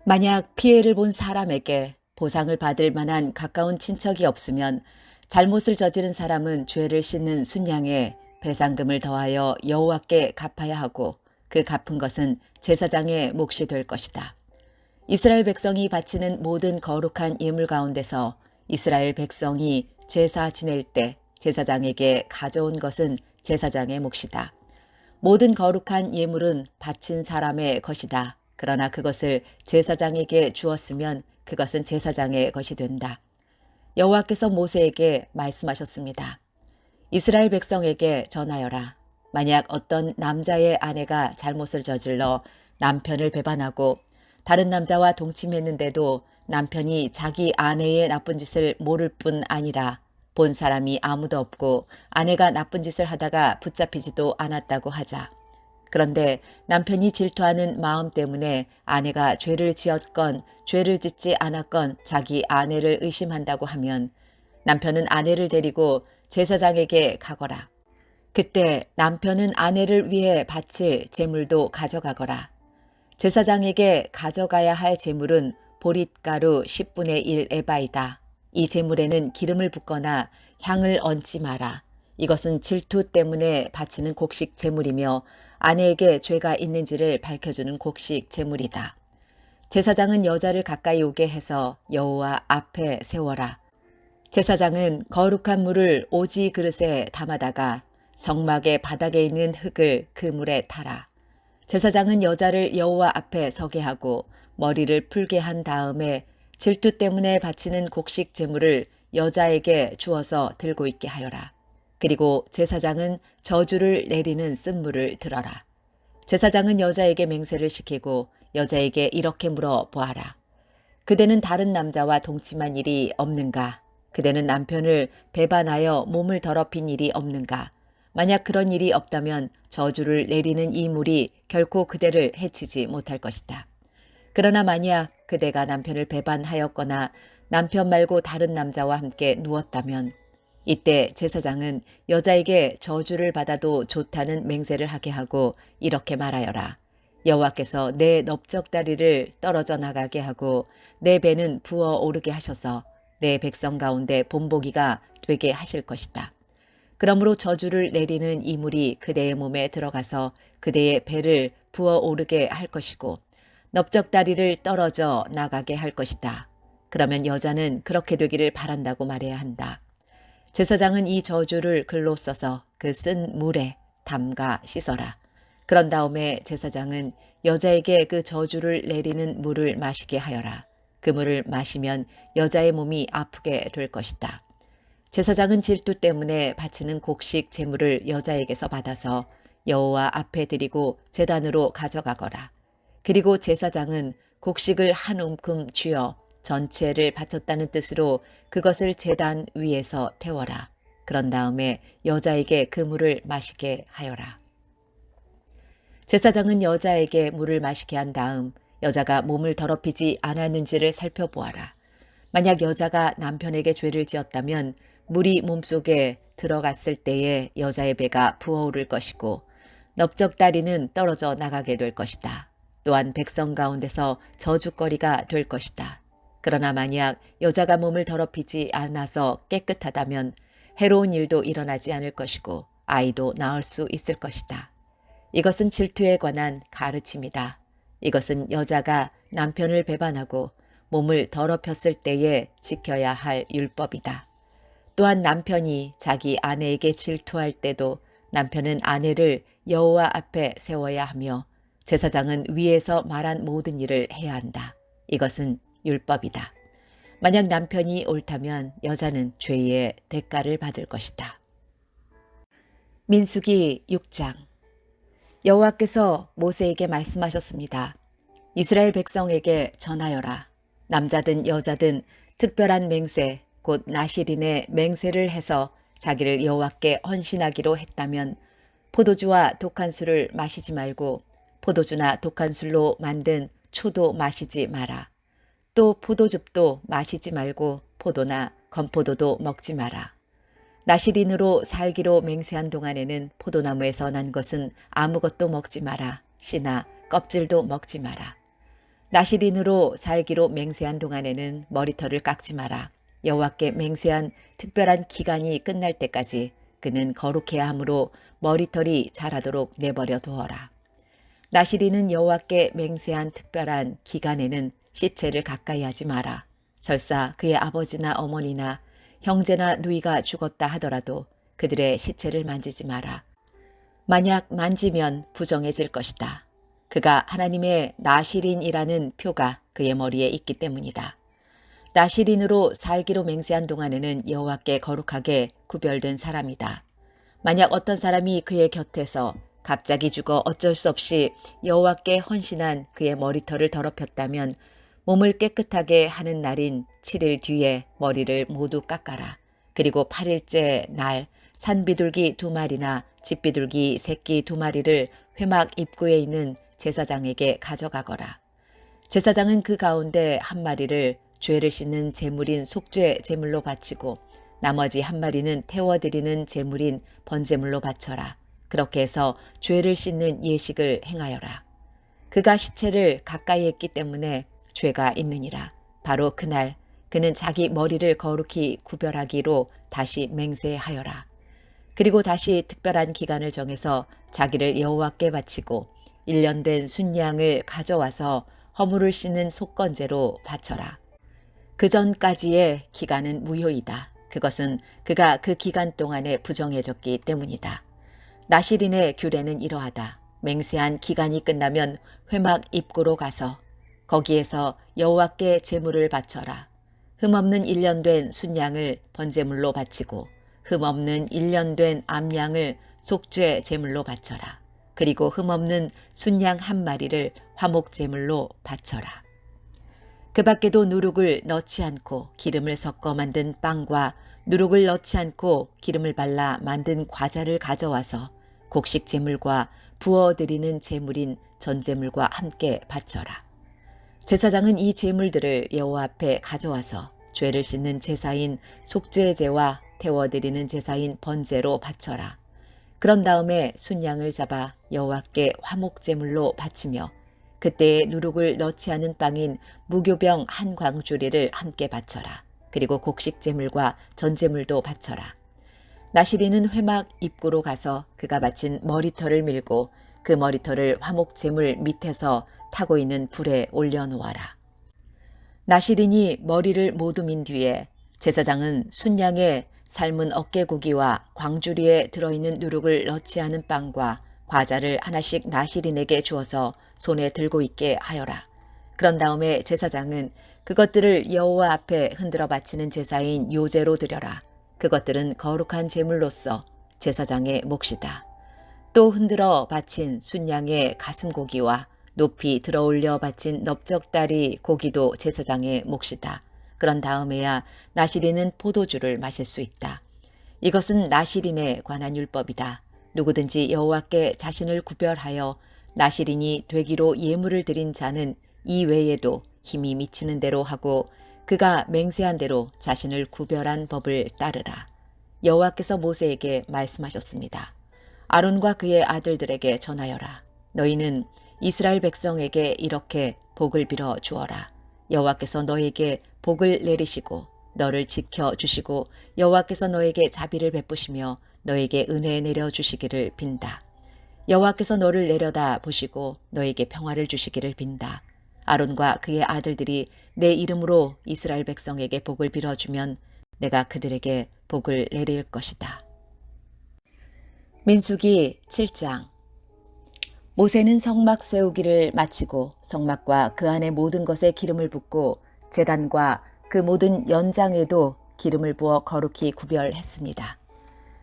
만약 피해를 본 사람에게 보상을 받을 만한 가까운 친척이 없으면 잘못을 저지른 사람은 죄를 씻는 순양에 배상금을 더하여 여호와께 갚아야 하고 그 갚은 것은 제사장의 몫이 될 것이다. 이스라엘 백성이 바치는 모든 거룩한 예물 가운데서 이스라엘 백성이 제사 지낼 때 제사장에게 가져온 것은 제사장의 몫이다. 모든 거룩한 예물은 바친 사람의 것이다. 그러나 그것을 제사장에게 주었으면 그것은 제사장의 것이 된다. 여호와께서 모세에게 말씀하셨습니다. 이스라엘 백성에게 전하여라. 만약 어떤 남자의 아내가 잘못을 저질러 남편을 배반하고 다른 남자와 동침했는데도 남편이 자기 아내의 나쁜 짓을 모를 뿐 아니라 본 사람이 아무도 없고 아내가 나쁜 짓을 하다가 붙잡히지도 않았다고 하자. 그런데 남편이 질투하는 마음 때문에 아내가 죄를 지었건 죄를 짓지 않았건 자기 아내를 의심한다고 하면 남편은 아내를 데리고 제사장에게 가거라. 그때 남편은 아내를 위해 바칠 제물도 가져가거라. 제사장에게 가져가야 할 제물은 보릿가루 10분의 1 에바이다. 이 제물에는 기름을 붓거나 향을 얹지 마라. 이것은 질투 때문에 바치는 곡식 제물이며 아내에게 죄가 있는지를 밝혀주는 곡식 제물이다. 제사장은 여자를 가까이 오게 해서 여호와 앞에 세워라. 제사장은 거룩한 물을 오지 그릇에 담아다가 성막의 바닥에 있는 흙을 그 물에 타라. 제사장은 여자를 여호와 앞에 서게 하고 머리를 풀게 한 다음에 질투 때문에 바치는 곡식 제물을 여자에게 주어서 들고 있게 하여라. 그리고 제사장은 저주를 내리는 쓴물을 들어라. 제사장은 여자에게 맹세를 시키고 여자에게 이렇게 물어보아라. 그대는 다른 남자와 동침한 일이 없는가? 그대는 남편을 배반하여 몸을 더럽힌 일이 없는가? 만약 그런 일이 없다면 저주를 내리는 이 물이 결코 그대를 해치지 못할 것이다. 그러나 만약 그대가 남편을 배반하였거나 남편 말고 다른 남자와 함께 누웠다면 이때 제사장은 여자에게 저주를 받아도 좋다는 맹세를 하게 하고 이렇게 말하여라. 여호와께서 내 넓적다리를 떨어져 나가게 하고 내 배는 부어 오르게 하셔서 내 백성 가운데 본보기가 되게 하실 것이다. 그러므로 저주를 내리는 이 물이 그대의 몸에 들어가서 그대의 배를 부어 오르게 할 것이고 넓적다리를 떨어져 나가게 할 것이다. 그러면 여자는 그렇게 되기를 바란다고 말해야 한다. 제사장은 이 저주를 글로 써서 그 쓴 물에 담가 씻어라. 그런 다음에 제사장은 여자에게 그 저주를 내리는 물을 마시게 하여라. 그 물을 마시면 여자의 몸이 아프게 될 것이다. 제사장은 질투 때문에 바치는 곡식 제물을 여자에게서 받아서 여호와 앞에 드리고 제단으로 가져가거라. 그리고 제사장은 곡식을 한 움큼 쥐어 전체를 바쳤다는 뜻으로 그것을 제단 위에서 태워라. 그런 다음에 여자에게 그 물을 마시게 하여라. 제사장은 여자에게 물을 마시게 한 다음 여자가 몸을 더럽히지 않았는지를 살펴보아라. 만약 여자가 남편에게 죄를 지었다면 물이 몸속에 들어갔을 때에 여자의 배가 부어오를 것이고 넓적다리는 떨어져 나가게 될 것이다. 또한 백성 가운데서 저주거리가 될 것이다. 그러나 만약 여자가 몸을 더럽히지 않아서 깨끗하다면 해로운 일도 일어나지 않을 것이고 아이도 낳을 수 있을 것이다. 이것은 질투에 관한 가르침이다. 이것은 여자가 남편을 배반하고 몸을 더럽혔을 때에 지켜야 할 율법이다. 또한 남편이 자기 아내에게 질투할 때도 남편은 아내를 여호와 앞에 세워야 하며 제사장은 위에서 말한 모든 일을 해야 한다. 이것은 율법이다. 만약 남편이 옳다면 여자는 죄의 대가를 받을 것이다. 민수기 6장. 여호와께서 모세에게 말씀하셨습니다. 이스라엘 백성에게 전하여라. 남자든 여자든 특별한 맹세 곧 나실인의 맹세를 해서 자기를 여호와께 헌신하기로 했다면 포도주와 독한 술을 마시지 말고 포도주나 독한 술로 만든 초도 마시지 마라. 또 포도즙도 마시지 말고 포도나 건포도도 먹지 마라. 나실인으로 살기로 맹세한 동안에는 포도나무에서 난 것은 아무것도 먹지 마라. 씨나 껍질도 먹지 마라. 나실인으로 살기로 맹세한 동안에는 머리털을 깎지 마라. 여호와께 맹세한 특별한 기간이 끝날 때까지 그는 거룩해야 하므로 머리털이 자라도록 내버려 두어라. 나실인은 여호와께 맹세한 특별한 기간에는 시체를 가까이 하지 마라. 설사 그의 아버지나 어머니나 형제나 누이가 죽었다 하더라도 그들의 시체를 만지지 마라. 만약 만지면 부정해질 것이다. 그가 하나님의 나실인이라는 표가 그의 머리에 있기 때문이다. 나실인으로 살기로 맹세한 동안에는 여호와께 거룩하게 구별된 사람이다. 만약 어떤 사람이 그의 곁에서 갑자기 죽어 어쩔 수 없이 여호와께 헌신한 그의 머리털을 더럽혔다면 몸을 깨끗하게 하는 날인 7일 뒤에 머리를 모두 깎아라. 그리고 8일째 날 산비둘기 2마리나 집비둘기 새끼 2마리를 회막 입구에 있는 제사장에게 가져가거라. 제사장은 그 가운데 한 마리를 죄를 씻는 제물인 속죄 제물로 바치고 나머지 한 마리는 태워드리는 제물인 번제물로 바쳐라. 그렇게 해서 죄를 씻는 예식을 행하여라. 그가 시체를 가까이 했기 때문에 죄가 있느니라. 바로 그날 그는 자기 머리를 거룩히 구별하기로 다시 맹세하여라. 그리고 다시 특별한 기간을 정해서 자기를 여호와께 바치고 1년 된 순양을 가져와서 허물을 씻는 속건제로 바쳐라. 그 전까지의 기간은 무효이다. 그것은 그가 그 기간 동안에 부정해졌기 때문이다. 나실인의 규례는 이러하다. 맹세한 기간이 끝나면 회막 입구로 가서 거기에서 여호와께 제물을 바쳐라. 흠없는 1년 된 순양을 번제물로 바치고 흠없는 1년 된 암양을 속죄 제물로 바쳐라. 그리고 흠없는 순양 한 마리를 화목 제물로 바쳐라. 그 밖에도 누룩을 넣지 않고 기름을 섞어 만든 빵과 누룩을 넣지 않고 기름을 발라 만든 과자를 가져와서 곡식 제물과 부어드리는 제물인 전제물과 함께 바쳐라. 제사장은 이 제물들을 여호와 앞에 가져와서 죄를 씻는 제사인 속죄제와 태워드리는 제사인 번제로 바쳐라. 그런 다음에 순양을 잡아 여호와께 화목제물로 바치며 그때에 누룩을 넣지 않은 빵인 무교병 한 광주리를 함께 바쳐라. 그리고 곡식제물과 전제물도 바쳐라. 나실인은 회막 입구로 가서 그가 바친 머리털을 밀고 그 머리털을 화목제물 밑에서 타고 있는 불에 올려놓아라. 나실인이 머리를 모두 민 뒤에 제사장은 순양의 삶은 어깨고기와 광주리에 들어있는 누룩을 넣지 않은 빵과 과자를 하나씩 나실인에게 주어서 손에 들고 있게 하여라. 그런 다음에 제사장은 그것들을 여호와 앞에 흔들어 바치는 제사인 요제로 드려라. 그것들은 거룩한 제물로서 제사장의 몫이다. 또 흔들어 바친 순양의 가슴고기와 높이 들어올려 바친 넓적다리 고기도 제사장의 몫이다. 그런 다음에야 나실인은 포도주를 마실 수 있다. 이것은 나실인에 관한 율법이다. 누구든지 여호와께 자신을 구별하여 나실인이 되기로 예물을 드린 자는 이 외에도 힘이 미치는 대로 하고 그가 맹세한 대로 자신을 구별한 법을 따르라. 여호와께서 모세에게 말씀하셨습니다. 아론과 그의 아들들에게 전하여라. 너희는 이스라엘 백성에게 이렇게 복을 빌어 주어라. 여호와께서 너에게 복을 내리시고 너를 지켜주시고 여호와께서 너에게 자비를 베푸시며 너에게 은혜 내려주시기를 빈다. 여호와께서 너를 내려다 보시고 너에게 평화를 주시기를 빈다. 아론과 그의 아들들이 내 이름으로 이스라엘 백성에게 복을 빌어주면 내가 그들에게 복을 내릴 것이다. 민수기 7장. 모세는 성막 세우기를 마치고 성막과 그 안의 모든 것에 기름을 붓고 제단과 그 모든 연장에도 기름을 부어 거룩히 구별했습니다.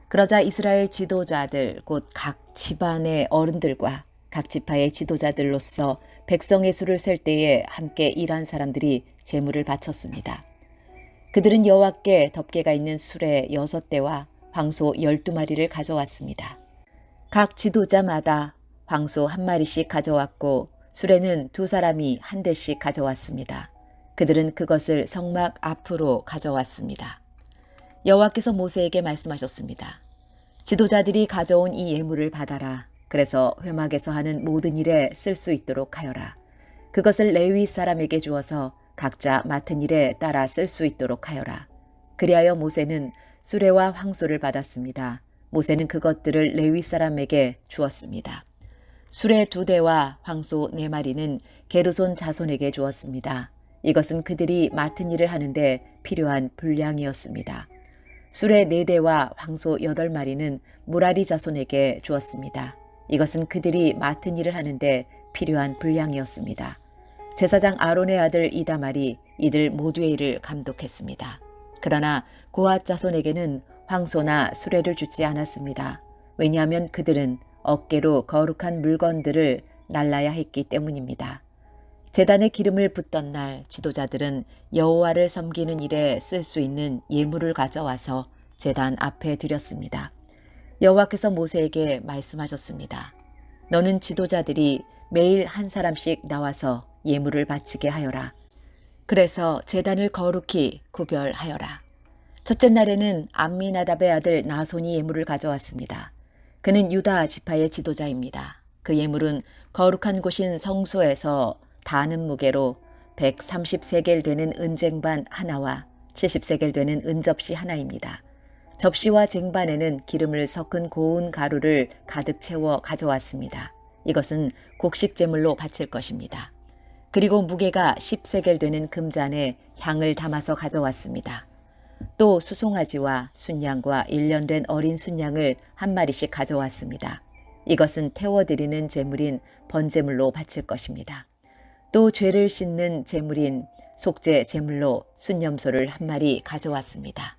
그러자 이스라엘 지도자들 곧 각 집안의 어른들과 각 지파의 지도자들로서 백성의 수를 셀 때에 함께 일한 사람들이 제물을 바쳤습니다. 그들은 여호와께 덮개가 있는 수레 6대와 황소 12마리를 가져왔습니다. 각 지도자마다 황소 1마리씩 가져왔고 수레는 2사람이 1대씩 가져왔습니다. 그들은 그것을 성막 앞으로 가져왔습니다. 여호와께서 모세에게 말씀하셨습니다. 지도자들이 가져온 이 예물을 받아라. 그래서 회막에서 하는 모든 일에 쓸 수 있도록 하여라. 그것을 레위 사람에게 주어서 각자 맡은 일에 따라 쓸 수 있도록 하여라. 그리하여 모세는 수레와 황소를 받았습니다. 모세는 그것들을 레위 사람에게 주었습니다. 수레 2대와 황소 4마리는 게르손 자손에게 주었습니다. 이것은 그들이 맡은 일을 하는데 필요한 분량이었습니다. 수레 4대와 황소 8마리는 무라리 자손에게 주었습니다. 이것은 그들이 맡은 일을 하는데 필요한 분량이었습니다. 제사장 아론의 아들 이다말이 이들 모두의 일을 감독했습니다. 그러나 고앗 자손에게는 황소나 수레를 주지 않았습니다. 왜냐하면 그들은 어깨로 거룩한 물건들을 날라야 했기 때문입니다. 제단에 기름을 붓던 날 지도자들은 여호와를 섬기는 일에 쓸 수 있는 예물을 가져와서 제단 앞에 드렸습니다. 여호와께서 모세에게 말씀하셨습니다. 너는 지도자들이 매일 한 사람씩 나와서 예물을 바치게 하여라. 그래서 제단을 거룩히 구별하여라. 첫째 날에는 암미나답의 아들 나손이 예물을 가져왔습니다. 그는 유다 지파의 지도자입니다. 그 예물은 거룩한 곳인 성소에서 다는 무게로 130세겔 되는 은쟁반 하나와 70세겔 되는 은접시 하나입니다. 접시와 쟁반에는 기름을 섞은 고운 가루를 가득 채워 가져왔습니다. 이것은 곡식 제물로 바칠 것입니다. 그리고 무게가 10세겔 되는 금잔에 향을 담아서 가져왔습니다. 또 수송아지와 순양과 1년 된 어린 순양을 한 마리씩 가져왔습니다. 이것은 태워드리는 제물인 번제물로 바칠 것입니다. 또 죄를 씻는 제물인 속죄 제물로 순염소를 한 마리 가져왔습니다.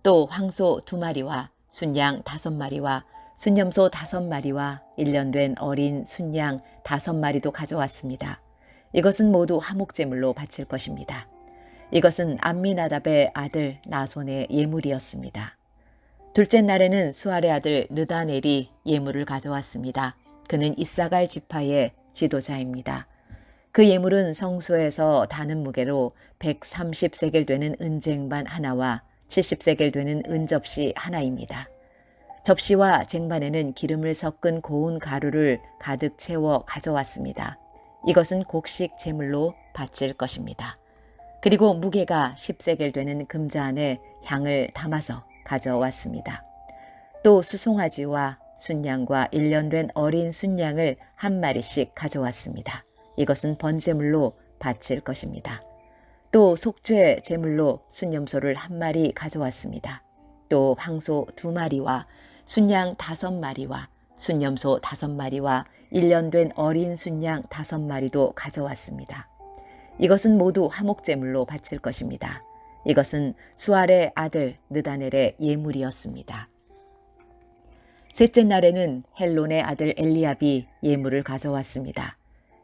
또 황소 2마리와 순양 5마리와 순염소 5마리와 1년 된 어린 순양 5마리도 가져왔습니다. 이것은 모두 화목제물로 바칠 것입니다. 이것은 암미나답의 아들 나손의 예물이었습니다. 둘째 날에는 수알의 아들 느다넬이 예물을 가져왔습니다. 그는 이사갈 지파의 지도자입니다. 그 예물은 성소에서 다는 무게로 130세겔 되는 은쟁반 하나와 70세겔 되는 은접시 하나입니다. 접시와 쟁반에는 기름을 섞은 고운 가루를 가득 채워 가져왔습니다. 이것은 곡식 제물로 바칠 것입니다. 그리고 무게가 10세겔 되는 금잔에 향을 담아서 가져왔습니다. 또 수송아지와 순양과 1년 된 어린 순양을 한 마리씩 가져왔습니다. 이것은 번제물로 바칠 것입니다. 또 속죄 제물로 순염소를 한 마리 가져왔습니다. 또 황소 2마리와 순양 5마리와 순염소 5마리와 1년 된 어린 순양 5마리도 가져왔습니다. 이것은 모두 화목제물로 바칠 것입니다. 이것은 수알의 아들 느다넬의 예물이었습니다. 셋째 날에는 헬론의 아들 엘리압이 예물을 가져왔습니다.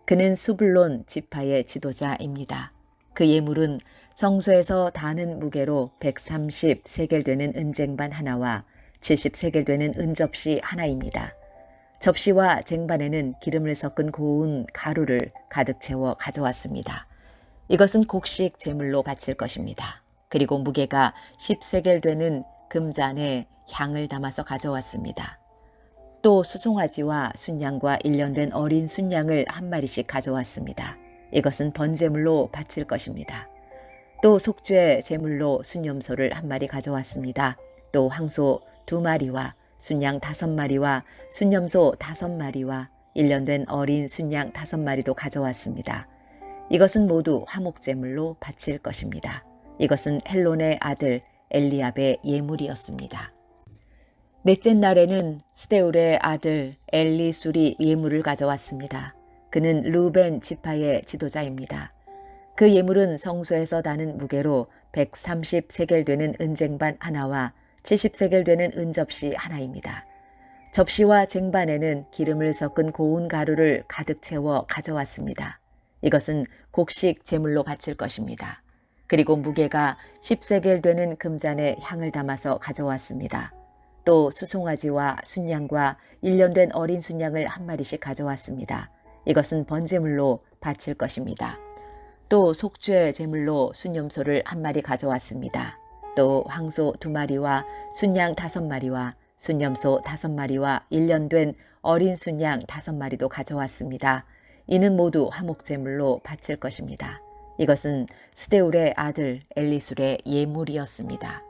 그는 수블론 지파의 지도자입니다. 그 예물은 성소에서 다는 무게로 130세겔 되는 은쟁반 하나와 70세겔 되는 은접시 하나입니다. 접시와 쟁반에는 기름을 섞은 고운 가루를 가득 채워 가져왔습니다. 이것은 곡식 제물로 바칠 것입니다. 그리고 무게가 10세겔 되는 금잔에 향을 담아서 가져왔습니다. 또 수송아지와 순양과 1년 된 어린 순양을 한 마리씩 가져왔습니다. 이것은 번제물로 바칠 것입니다. 또 속죄 제물로 순염소를 한 마리 가져왔습니다. 또 황소 2마리와 순양 5마리와 순염소 5마리와 1년 된 어린 순양 5마리도 가져왔습니다. 이것은 모두 화목제물로 바칠 것입니다. 이것은 헬론의 아들 엘리압의 예물이었습니다. 넷째 날에는 스데울의 아들 엘리술이 예물을 가져왔습니다. 그는 루벤 지파의 지도자입니다. 그 예물은 성소에서 다는 무게로 130세겔 되는 은쟁반 하나와 70세겔 되는 은접시 하나입니다. 접시와 쟁반에는 기름을 섞은 고운 가루를 가득 채워 가져왔습니다. 이것은 곡식 제물로 바칠 것입니다. 그리고 무게가 10세겔 되는 금잔에 향을 담아서 가져왔습니다. 또 수송아지와 순양과 1년 된 어린 순양을 한 마리씩 가져왔습니다. 이것은 번제물로 바칠 것입니다. 또 속죄 제물로 순염소를 한 마리 가져왔습니다. 또 황소 2마리와 순양 5마리와 순염소 5마리와 1년 된 어린 순양 5마리도 가져왔습니다. 이는 모두 화목제물로 바칠 것입니다. 이것은 스데울의 아들 엘리술의 예물이었습니다.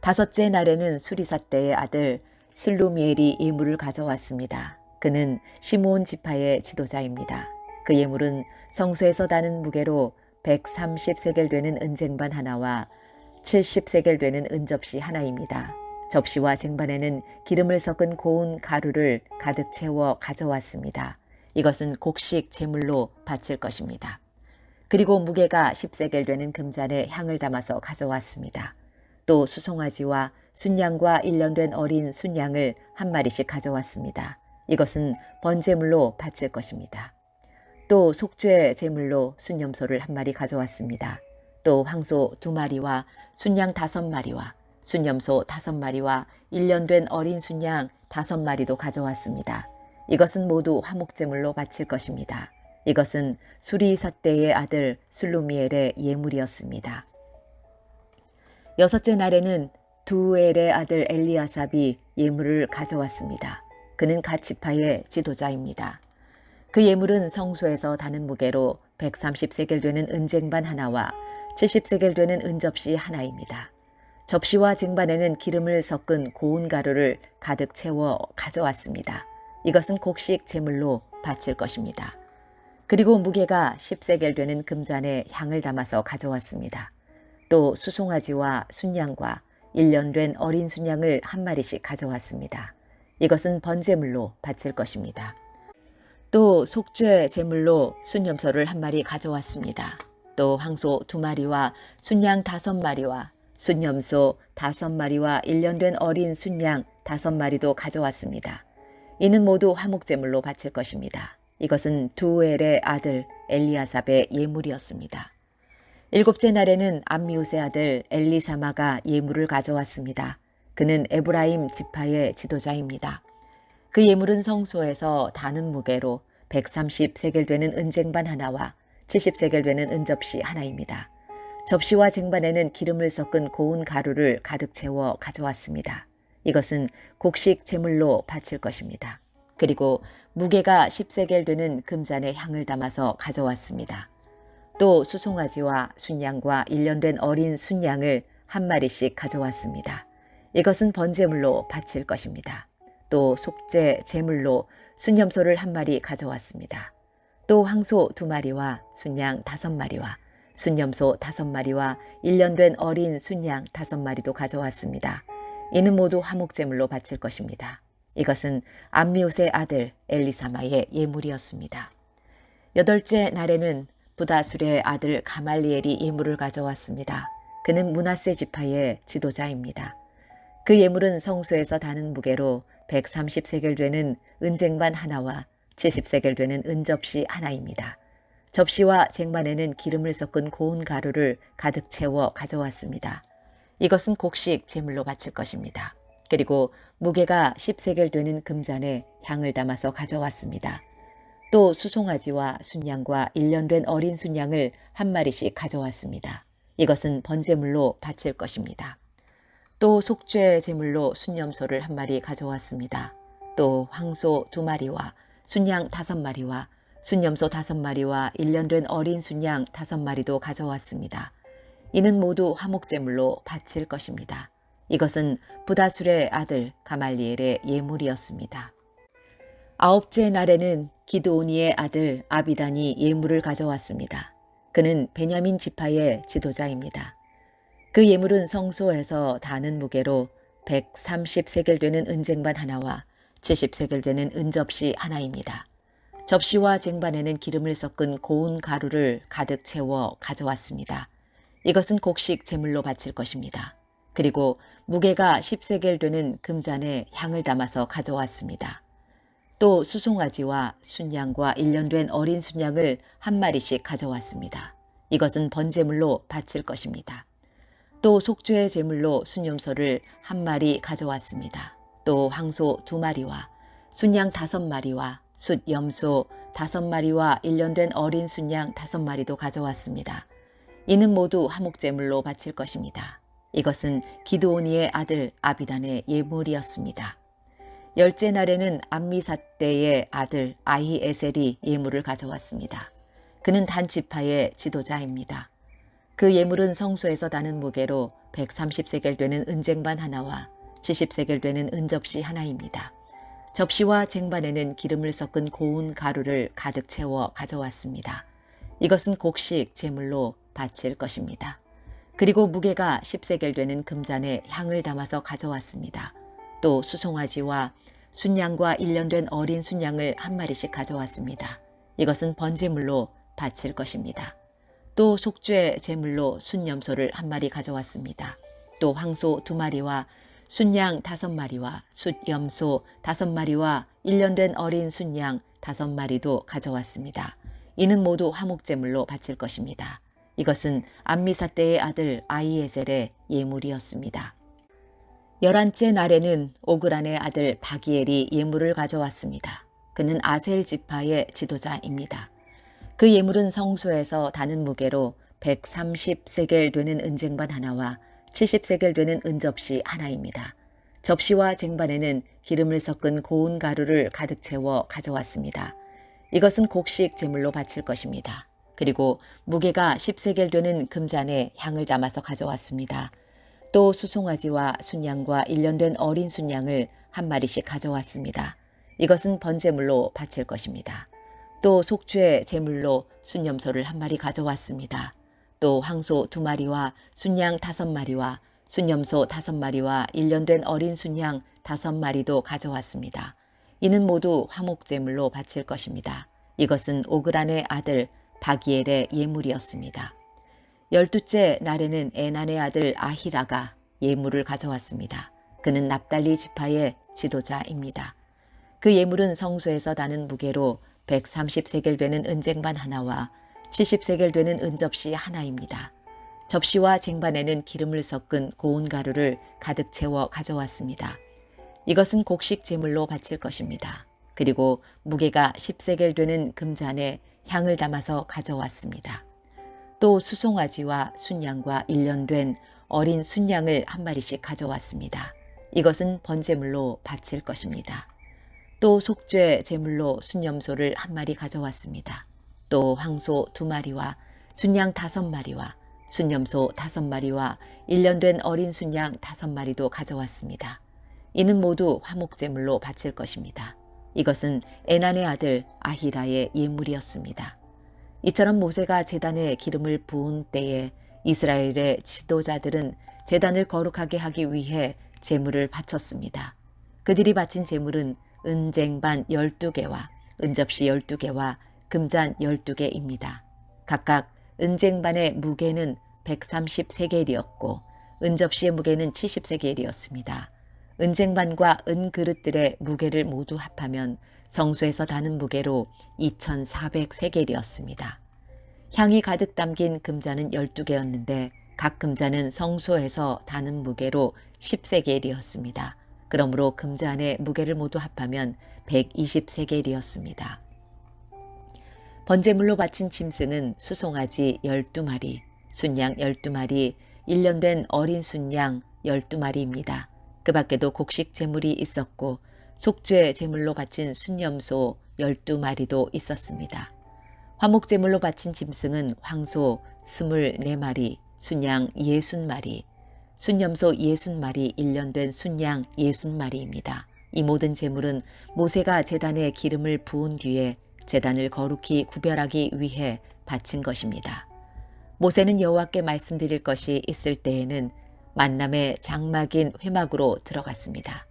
다섯째 날에는 수리사떼의 아들 슬루미엘이 예물을 가져왔습니다. 그는 시므온 지파의 지도자입니다. 그 예물은 성소에서 다는 무게로 130세겔 되는 은쟁반 하나와 70세겔 되는 은접시 하나입니다. 접시와 쟁반에는 기름을 섞은 고운 가루를 가득 채워 가져왔습니다. 이것은 곡식 제물로 바칠 것입니다. 그리고 무게가 10세겔 되는 금잔에 향을 담아서 가져왔습니다. 또 수송아지와 순양과 1년 된 어린 순양을 한 마리씩 가져왔습니다. 이것은 번제물로 바칠 것입니다. 또 속죄 제물로 순염소를 한 마리 가져왔습니다. 또 황소 2마리와 순양 5마리와 순염소 5마리와 1년 된 어린 순양 5마리도 가져왔습니다. 이것은 모두 화목제물로 바칠 것입니다. 이것은 수리사대의 아들 술루미엘의 예물이었습니다. 여섯째 날에는 두엘의 아들 엘리아삽이 예물을 가져왔습니다. 그는 갓 지파의 지도자입니다. 그 예물은 성소에서 다는 무게로 130세겔 되는 은쟁반 하나와 70세겔 되는 은접시 하나입니다. 접시와 쟁반에는 기름을 섞은 고운 가루를 가득 채워 가져왔습니다. 이것은 곡식 제물로 바칠 것입니다. 그리고 무게가 10세겔 되는 금잔에 향을 담아서 가져왔습니다. 또 수송아지와 순양과 1년 된 어린 순양을 한 마리씩 가져왔습니다. 이것은 번제물로 바칠 것입니다. 또 속죄 제물로 순염소를 한 마리 가져왔습니다. 또 황소 2마리와 순양 5마리와 순염소 5마리와 1년 된 어린 순양 5마리도 가져왔습니다. 이는 모두 화목제물로 바칠 것입니다. 이것은 두엘의 아들 엘리아삽의 예물이었습니다. 7째 날에는 암미웃의 아들 엘리사마가 예물을 가져왔습니다. 그는 에브라임 지파의 지도자입니다. 그 예물은 성소에서 다는 무게로 130세겔 되는 은쟁반 하나와 70세겔 되는 은접시 하나입니다. 접시와 쟁반에는 기름을 섞은 고운 가루를 가득 채워 가져왔습니다. 이것은 곡식 제물로 바칠 것입니다. 그리고 무게가 10세겔 되는 금잔에 향을 담아서 가져왔습니다. 또 수송아지와 순양과 1년 된 어린 순양을 한 마리씩 가져왔습니다. 이것은 번제물로 바칠 것입니다. 또 속죄 제물로 순염소를 한 마리 가져왔습니다. 또 황소 2마리와 순양 5마리와 순염소 5마리와 1년 된 어린 순양 5마리도 가져왔습니다. 이는 모두 화목제물로 바칠 것입니다. 이것은 암미웃의 아들 엘리사마의 예물이었습니다. 8째 날에는 부다술의 아들 가말리엘이 예물을 가져왔습니다. 그는 므낫세 지파의 지도자입니다. 그 예물은 성소에서 다는 무게로 130세겔 되는 은쟁반 하나와 70세겔 되는 은접시 하나입니다. 접시와 쟁반에는 기름을 섞은 고운 가루를 가득 채워 가져왔습니다. 이것은 곡식 제물로 바칠 것입니다. 그리고 무게가 10세겔 되는 금잔에 향을 담아서 가져왔습니다. 또 수송아지와 순양과 1년 된 어린 순양을 한 마리씩 가져왔습니다. 이것은 번제물로 바칠 것입니다. 또 속죄 제물로 순염소를 한 마리 가져왔습니다. 또 황소 2마리와 순양 5마리와 순염소 5마리와 1년 된 어린 순양 5마리도 가져왔습니다. 이는 모두 화목제물로 바칠 것입니다. 이것은 부다술의 아들 가말리엘의 예물이었습니다. 9째 날에는 기드오니의 아들 아비단이 예물을 가져왔습니다. 그는 베냐민 지파의 지도자입니다. 그 예물은 성소에서 다는 무게로 130세겔 되는 은쟁반 하나와 70세겔 되는 은접시 하나입니다. 접시와 쟁반에는 기름을 섞은 고운 가루를 가득 채워 가져왔습니다. 이것은 곡식 제물로 바칠 것입니다. 그리고 무게가 10세겔 되는 금잔에 향을 담아서 가져왔습니다. 또 수송아지와 순양과 1년 된 어린 순양을 한 마리씩 가져왔습니다. 이것은 번제물로 바칠 것입니다. 또 속죄 제물로 순염소를 한 마리 가져왔습니다. 또 황소 2마리와 순양 5마리와 숫염소 5마리와 1년 된 어린 순양 5마리도 가져왔습니다. 이는 모두 화목제물로 바칠 것입니다. 이것은 기드오니의 아들 아비단의 예물이었습니다. 10째 날에는 암미사대의 아들 아히에셀이 예물을 가져왔습니다. 그는 단 지파의 지도자입니다. 그 예물은 성소에서 다는 무게로 130세겔 되는 은쟁반 하나와 70세겔 되는 은접시 하나입니다. 접시와 쟁반에는 기름을 섞은 고운 가루를 가득 채워 가져왔습니다. 이것은 곡식 제물로 바칠 것입니다. 그리고 무게가 10세겔 되는 금잔에 향을 담아서 가져왔습니다. 또 수송아지와 순양과 1년 된 어린 순양을 한 마리씩 가져왔습니다. 이것은 번제물로 바칠 것입니다. 또 속죄 제물로 순염소를 한 마리 가져왔습니다. 또 황소 2마리와 순양 5마리와 숫염소 5마리와 1년 된 어린 순양 5마리도 가져왔습니다. 이는 모두 화목제물로 바칠 것입니다. 이것은 암미사대의 아들 아히에셀의 예물이었습니다. 11째 날에는 오그란의 아들 바기엘이 예물을 가져왔습니다. 그는 아셀 지파의 지도자입니다. 그 예물은 성소에서 다는 무게로 130세겔 되는 은쟁반 하나와 70세겔 되는 은접시 하나입니다. 접시와 쟁반에는 기름을 섞은 고운 가루를 가득 채워 가져왔습니다. 이것은 곡식 제물로 바칠 것입니다. 그리고 무게가 10세겔 되는 금잔에 향을 담아서 가져왔습니다. 또 수송아지와 순양과 1년 된 어린 순양을 한 마리씩 가져왔습니다. 이것은 번제물로 바칠 것입니다. 또 속죄 제물로 순염소를 한 마리 가져왔습니다. 또 황소 2마리와 순양 5마리와 순염소 5마리와 1년 된 어린 순양 5마리도 가져왔습니다. 이는 모두 화목제물로 바칠 것입니다. 이것은 오그란의 아들 바기엘의 예물이었습니다. 12째 날에는 에난의 아들 아히라가 예물을 가져왔습니다. 그는 납달리 지파의 지도자입니다. 그 예물은 성소에서 다는 무게로 130세겔 되는 은쟁반 하나와 70세겔 되는 은접시 하나입니다. 접시와 쟁반에는 기름을 섞은 고운 가루를 가득 채워 가져왔습니다. 이것은 곡식 제물로 바칠 것입니다. 그리고 무게가 10세겔 되는 금잔에 향을 담아서 가져왔습니다. 또 수송아지와 순양과 1년 된 어린 순양을 한 마리씩 가져왔습니다. 이것은 번제물로 바칠 것입니다. 또 속죄 제물로 순염소를 한 마리 가져왔습니다. 또 황소 2마리와 순양 5마리와 순염소 5마리와 1년 된 어린 순양 5마리도 가져왔습니다. 이는 모두 화목제물로 바칠 것입니다. 이것은 에난의 아들 아히라의 예물이었습니다. 이처럼 모세가 제단에 기름을 부은 때에 이스라엘의 지도자들은 제단을 거룩하게 하기 위해 제물을 바쳤습니다. 그들이 바친 제물은 은쟁반 12개와 은접시 12개와 금잔 12개입니다. 각각 은쟁반의 무게는 130세겔이었고 은접시의 무게는 70세겔이었습니다. 은쟁반과 은그릇들의 무게를 모두 합하면 성소에서 다는 무게로 2400세겔이었습니다. 향이 가득 담긴 금잔은 12개였는데 각 금잔은 성소에서 다는 무게로 10세겔이었습니다. 그러므로 금잔의 무게를 모두 합하면 120세겔이었습니다. 번제물로 바친 짐승은 수송아지 12마리, 순양 12마리, 1년 된 어린 순양 12마리입니다. 그 밖에도 곡식 제물이 있었고 속죄 제물로 바친 순염소 12마리도 있었습니다. 화목 제물로 바친 짐승은 황소 24마리, 순양 60마리, 순염소 60마리, 1년 된 순양 60마리입니다. 이 모든 제물은 모세가 제단에 기름을 부은 뒤에 제단을 거룩히 구별하기 위해 바친 것입니다. 모세는 여호와께 말씀드릴 것이 있을 때에는 만남의 장막인 회막으로 들어갔습니다.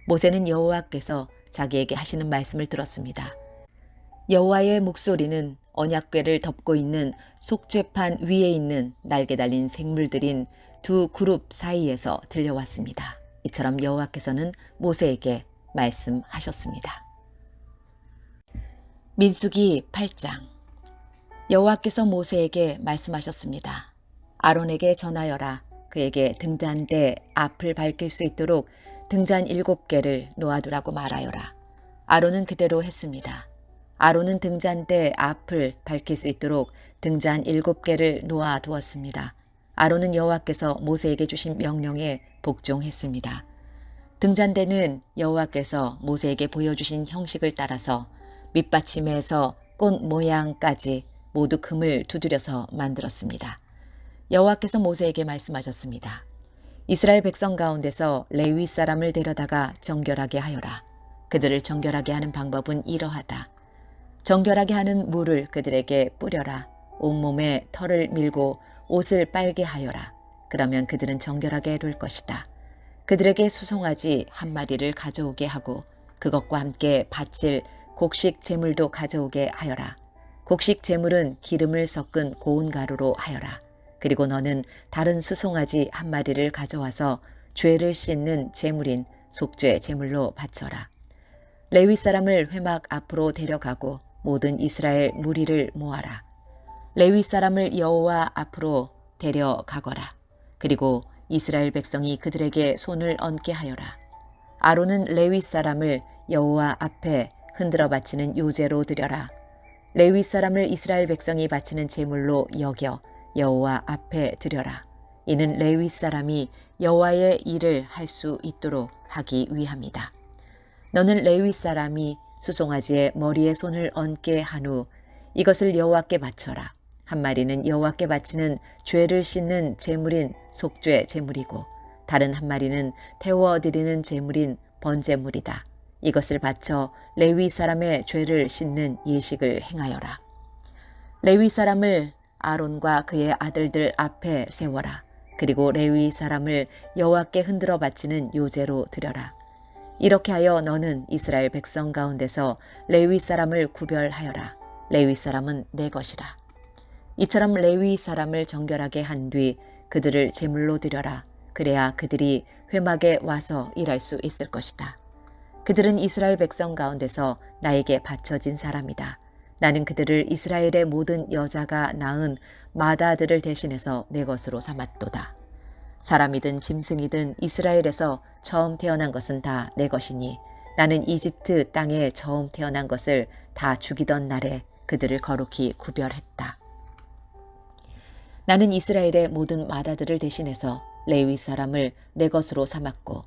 모세는 여호와께서 자기에게 하시는 말씀을 들었습니다. 여호와의 목소리는 언약궤를 덮고 있는 속죄판 위에 있는 날개 달린 생물들인 두 그룹 사이에서 들려왔습니다. 이처럼 여호와께서는 모세에게 말씀하셨습니다. 민수기 8장. 여호와께서 모세에게 말씀하셨습니다. 아론에게 전하여라. 그에게 등잔대 앞을 밝힐 수 있도록 등잔 7개를 놓아두라고 말하여라. 아론은 그대로 했습니다. 아론은 등잔대 앞을 밝힐 수 있도록 등잔 7개를 놓아두었습니다. 아론은 여호와께서 모세에게 주신 명령에 복종했습니다. 등잔대는 여호와께서 모세에게 보여주신 형식을 따라서 밑받침에서 꽃 모양까지 모두 금을 두드려서 만들었습니다. 여호와께서 모세에게 말씀하셨습니다. 이스라엘 백성 가운데서 레위 사람을 데려다가 정결하게 하여라. 그들을 정결하게 하는 방법은 이러하다. 정결하게 하는 물을 그들에게 뿌려라. 온몸에 털을 밀고 옷을 빨게 하여라. 그러면 그들은 정결하게 될 것이다. 그들에게 수송아지 한 마리를 가져오게 하고 그것과 함께 바칠 곡식 제물도 가져오게 하여라. 곡식 제물은 기름을 섞은 고운 가루로 하여라. 그리고 너는 다른 수송아지 한 마리를 가져와서 죄를 씻는 제물인 속죄 제물로 바쳐라. 레위 사람을 회막 앞으로 데려가고 모든 이스라엘 무리를 모아라. 레위 사람을 여호와 앞으로 데려가거라. 그리고 이스라엘 백성이 그들에게 손을 얹게 하여라. 아론은 레위 사람을 여호와 앞에 흔들어 바치는 요제로 드려라. 레위 사람을 이스라엘 백성이 바치는 제물로 여겨 여호와 앞에 드려라. 이는 레위 사람이 여호와의 일을 할 수 있도록 하기 위함이다. 너는 레위 사람이 수송아지의 머리에 손을 얹게 한 후 이것을 여호와께 바쳐라. 한 마리는 여호와께 바치는 죄를 씻는 제물인 속죄 제물이고 다른 한 마리는 태워 드리는 제물인 번제물이다. 이것을 바쳐 레위 사람의 죄를 씻는 예식을 행하여라. 레위 사람을 아론과 그의 아들들 앞에 세워라. 그리고 레위 사람을 여호와께 흔들어 바치는 요제로 드려라. 이렇게 하여 너는 이스라엘 백성 가운데서 레위 사람을 구별하여라. 레위 사람은 내 것이라. 이처럼 레위 사람을 정결하게 한 뒤 그들을 제물로 드려라. 그래야 그들이 회막에 와서 일할 수 있을 것이다. 그들은 이스라엘 백성 가운데서 나에게 바쳐진 사람이다. 나는 그들을 이스라엘의 모든 여자가 낳은 마다들을 대신해서 내 것으로 삼았도다. 사람이든 짐승이든 이스라엘에서 처음 태어난 것은 다 내 것이니 나는 이집트 땅에 처음 태어난 것을 다 죽이던 날에 그들을 거룩히 구별했다. 나는 이스라엘의 모든 마다들을 대신해서 레위 사람을 내 것으로 삼았고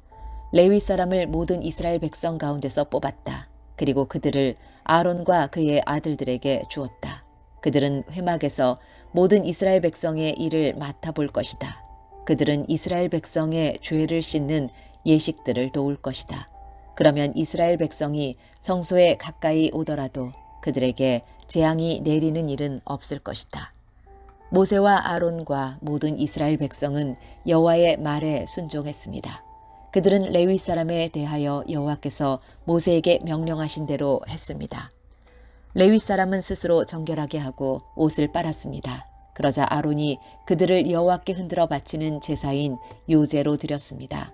레위 사람을 모든 이스라엘 백성 가운데서 뽑았다. 그리고 그들을 아론과 그의 아들들에게 주었다. 그들은 회막에서 모든 이스라엘 백성의 일을 맡아볼 것이다. 그들은 이스라엘 백성의 죄를 씻는 예식들을 도울 것이다. 그러면 이스라엘 백성이 성소에 가까이 오더라도 그들에게 재앙이 내리는 일은 없을 것이다. 모세와 아론과 모든 이스라엘 백성은 여호와의 말에 순종했습니다. 그들은 레위 사람에 대하여 여호와께서 모세에게 명령하신 대로 했습니다. 레위 사람은 스스로 정결하게 하고 옷을 빨았습니다. 그러자 아론이 그들을 여호와께 흔들어 바치는 제사인 요제로 드렸습니다.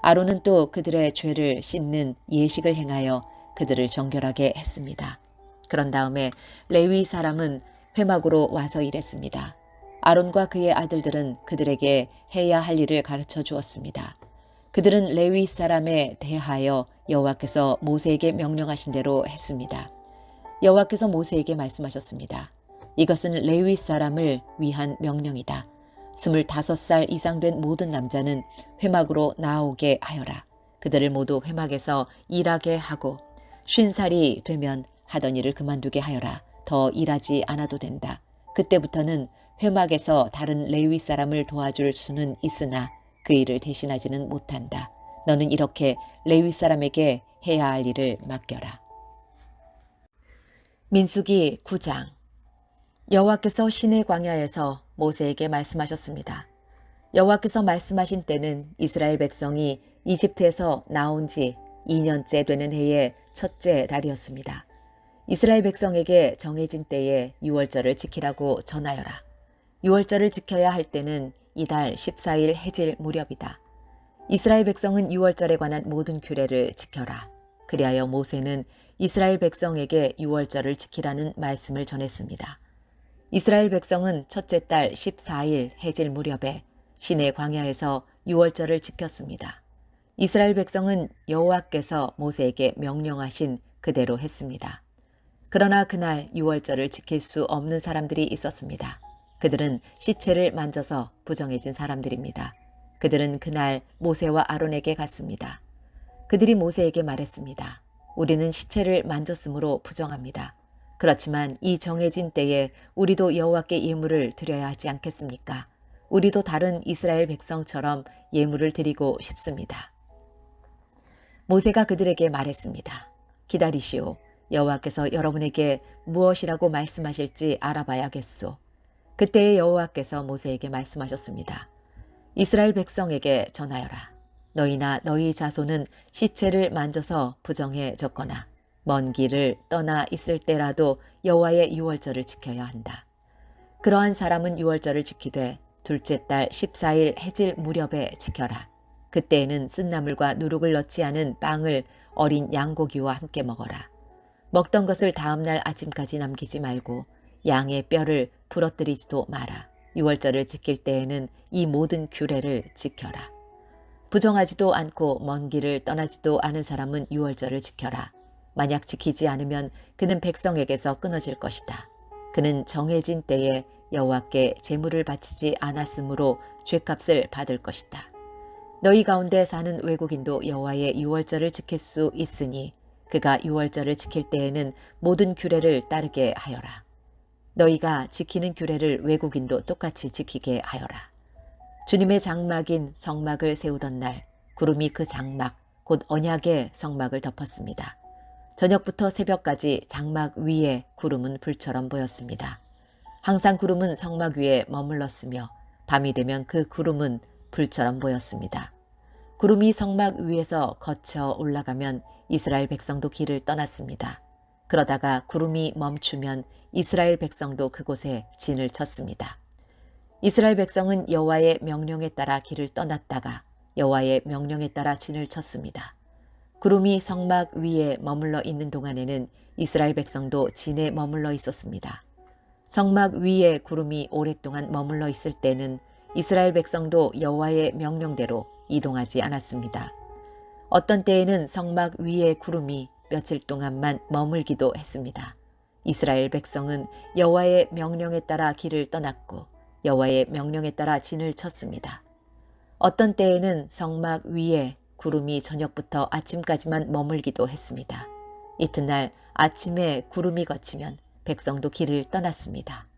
아론은 또 그들의 죄를 씻는 예식을 행하여 그들을 정결하게 했습니다. 그런 다음에 레위 사람은 회막으로 와서 일했습니다. 아론과 그의 아들들은 그들에게 해야 할 일을 가르쳐 주었습니다. 그들은 레위 사람에 대하여 여호와께서 모세에게 명령하신 대로 했습니다. 여호와께서 모세에게 말씀하셨습니다. 이것은 레위 사람을 위한 명령이다. 25살 이상 된 모든 남자는 회막으로 나오게 하여라. 그들을 모두 회막에서 일하게 하고 50살이 되면 하던 일을 그만두게 하여라. 더 일하지 않아도 된다. 그때부터는 회막에서 다른 레위 사람을 도와줄 수는 있으나 그 일을 대신하지는 못한다. 너는 이렇게 레위 사람에게 해야 할 일을 맡겨라. 민수기 9장. 여호와께서 시내 광야에서 모세에게 말씀하셨습니다. 여호와께서 말씀하신 때는 이스라엘 백성이 이집트에서 나온 지 2년째 되는 해의 첫째 달이었습니다. 이스라엘 백성에게 정해진 때에 유월절을 지키라고 전하여라. 유월절을 지켜야 할 때는 이달 14일 해질 무렵이다. 이스라엘 백성은 유월절에 관한 모든 규례를 지켜라. 그리하여 모세는 이스라엘 백성에게 유월절을 지키라는 말씀을 전했습니다. 이스라엘 백성은 첫째 달 14일 해질 무렵에 시내 광야에서 유월절을 지켰습니다. 이스라엘 백성은 여호와께서 모세에게 명령하신 그대로 했습니다. 그러나 그날 유월절을 지킬 수 없는 사람들이 있었습니다. 그들은 시체를 만져서 부정해진 사람들입니다. 그들은 그날 모세와 아론에게 갔습니다. 그들이 모세에게 말했습니다. 우리는 시체를 만졌으므로 부정합니다. 그렇지만 이 정해진 때에 우리도 여호와께 예물을 드려야 하지 않겠습니까? 우리도 다른 이스라엘 백성처럼 예물을 드리고 싶습니다. 모세가 그들에게 말했습니다. 기다리시오. 여호와께서 여러분에게 무엇이라고 말씀하실지 알아봐야겠소. 그때에 여호와께서 모세에게 말씀하셨습니다. 이스라엘 백성에게 전하여라. 너희나 너희 자손은 시체를 만져서 부정해졌거나 먼 길을 떠나 있을 때라도 여호와의 유월절을 지켜야 한다. 그러한 사람은 유월절을 지키되 둘째 달 14일 해질 무렵에 지켜라. 그때에는 쓴나물과 누룩을 넣지 않은 빵을 어린 양고기와 함께 먹어라. 먹던 것을 다음날 아침까지 남기지 말고 양의 뼈를 부러뜨리지도 마라. 유월절을 지킬 때에는 이 모든 규례를 지켜라. 부정하지도 않고 먼 길을 떠나지도 않은 사람은 유월절을 지켜라. 만약 지키지 않으면 그는 백성에게서 끊어질 것이다. 그는 정해진 때에 여호와께 제물을 바치지 않았으므로 죗값을 받을 것이다. 너희 가운데 사는 외국인도 여호와의 유월절을 지킬 수 있으니 그가 유월절을 지킬 때에는 모든 규례를 따르게 하여라. 너희가 지키는 규례를 외국인도 똑같이 지키게 하여라. 주님의 장막인 성막을 세우던 날 구름이 그 장막 곧 언약의 성막을 덮었습니다. 저녁부터 새벽까지 장막 위에 구름은 불처럼 보였습니다. 항상 구름은 성막 위에 머물렀으며 밤이 되면 그 구름은 불처럼 보였습니다. 구름이 성막 위에서 거쳐 올라가면 이스라엘 백성도 길을 떠났습니다. 그러다가 구름이 멈추면 이스라엘 백성도 그곳에 진을 쳤습니다. 이스라엘 백성은 여호와의 명령에 따라 길을 떠났다가 여호와의 명령에 따라 진을 쳤습니다. 구름이 성막 위에 머물러 있는 동안에는 이스라엘 백성도 진에 머물러 있었습니다. 성막 위에 구름이 오랫동안 머물러 있을 때는 이스라엘 백성도 여호와의 명령대로 이동하지 않았습니다. 어떤 때에는 성막 위에 구름이 며칠 동안만 머물기도 했습니다. 이스라엘 백성은 여호와의 명령에 따라 길을 떠났고 여호와의 명령에 따라 진을 쳤습니다. 어떤 때에는 성막 위에 구름이 저녁부터 아침까지만 머물기도 했습니다. 이튿날 아침에 구름이 걷히면 백성도 길을 떠났습니다.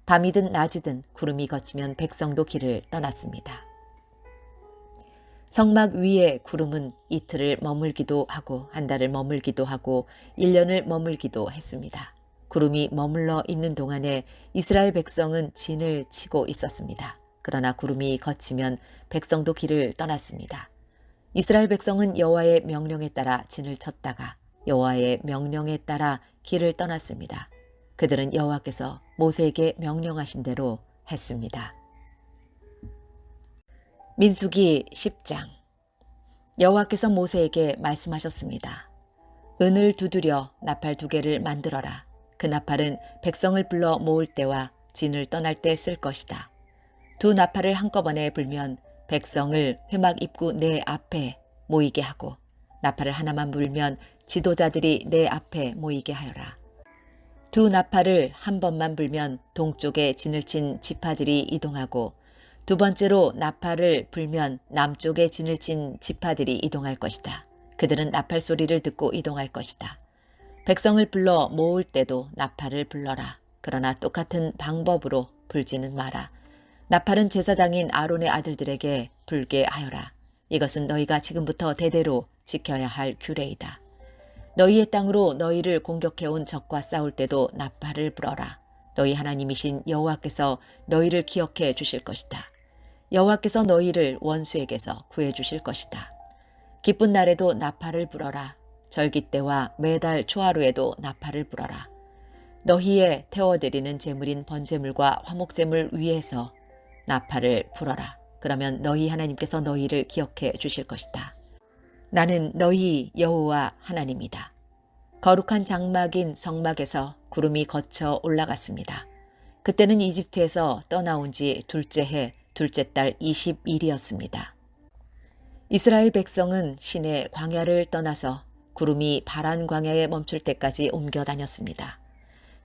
밤이든 낮이든 구름이 걷히면 백성도 길을 떠났습니다. 성막 위에 구름은 이틀을 머물기도 하고 한 달을 머물기도 하고 1년을 머물기도 했습니다. 구름이 머물러 있는 동안에 이스라엘 백성은 진을 치고 있었습니다. 그러나 구름이 걷히면 백성도 길을 떠났습니다. 이스라엘 백성은 여호와의 명령에 따라 진을 쳤다가 여호와의 명령에 따라 길을 떠났습니다. 그들은 여호와께서 모세에게 명령하신 대로 했습니다. 민수기 10장. 여호와께서 모세에게 말씀하셨습니다. 은을 두드려 나팔 2개를 만들어라. 그 나팔은 백성을 불러 모을 때와 진을 떠날 때 쓸 것이다. 2 나팔을 한꺼번에 불면 백성을 회막 입구 내 앞에 모이게 하고 나팔을 하나만 불면 지도자들이 내 앞에 모이게 하여라. 2 나팔을 한 번만 불면 동쪽에 진을 친 지파들이 이동하고 2번째로 나팔을 불면 남쪽에 진을 친 지파들이 이동할 것이다. 그들은 나팔 소리를 듣고 이동할 것이다. 백성을 불러 모을 때도 나팔을 불러라. 그러나 똑같은 방법으로 불지는 마라. 나팔은 제사장인 아론의 아들들에게 불게 하여라. 이것은 너희가 지금부터 대대로 지켜야 할 규례이다. 너희의 땅으로 너희를 공격해온 적과 싸울 때도 나팔을 불어라. 너희 하나님이신 여호와께서 너희를 기억해 주실 것이다. 여호와께서 너희를 원수에게서 구해 주실 것이다. 기쁜 날에도 나팔을 불어라. 절기 때와 매달 초하루에도 나팔을 불어라. 너희의 태워드리는 제물인 번제물과 화목제물 위에서 나팔을 불어라. 그러면 너희 하나님께서 너희를 기억해 주실 것이다. 나는 너희 여호와 하나님이다. 거룩한 장막인 성막에서 구름이 거쳐 올라갔습니다. 그때는 이집트에서 떠나온 지 둘째 해 둘째 달 20일이었습니다. 이스라엘 백성은 시내 광야를 떠나서 구름이 바란 광야에 멈출 때까지 옮겨 다녔습니다.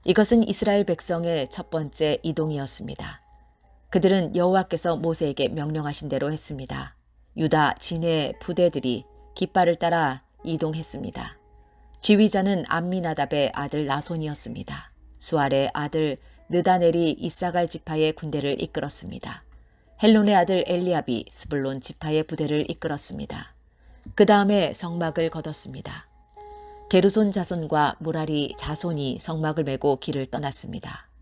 이것은 이스라엘 백성의 첫 번째 이동이었습니다. 그들은 여호와께서 모세에게 명령하신 대로 했습니다. 유다 진의 부대들이 깃발을 따라 이동했습니다. 지휘자는 암미나답의 아들 나손이었습니다. 수알의 아들 느다넬이 이사갈 지파의 군대를 이끌었습니다. 헬론의 아들 엘리압이 스불론 지파의 부대를 이끌었습니다. 그 다음에 성막을 걷었습니다. 게르손 자손과 무라리 자손이 성막을 메고 길을 떠났습니다.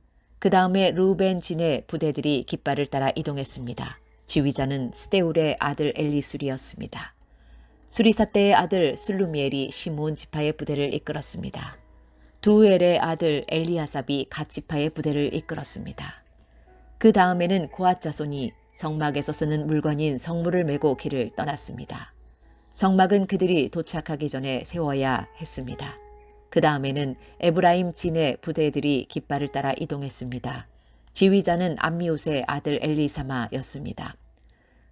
그 다음에 르우벤 진의 부대들이 깃발을 따라 이동했습니다. 지휘자는 스데울의 아들 엘리술이었습니다. 수리사떼의 아들 술루미엘이 시므온 지파의 부대를 이끌었습니다. 두엘의 아들 엘리아삽이 갓 지파의 부대를 이끌었습니다. 그 다음에는 고앗 자손이 성막에서 쓰는 물건인 성물을 메고 길을 떠났습니다. 성막은 그들이 도착하기 전에 세워야 했습니다. 그 다음에는 에브라임 진의 부대들이 깃발을 따라 이동했습니다. 지휘자는 암미옷의 아들 엘리사마였습니다.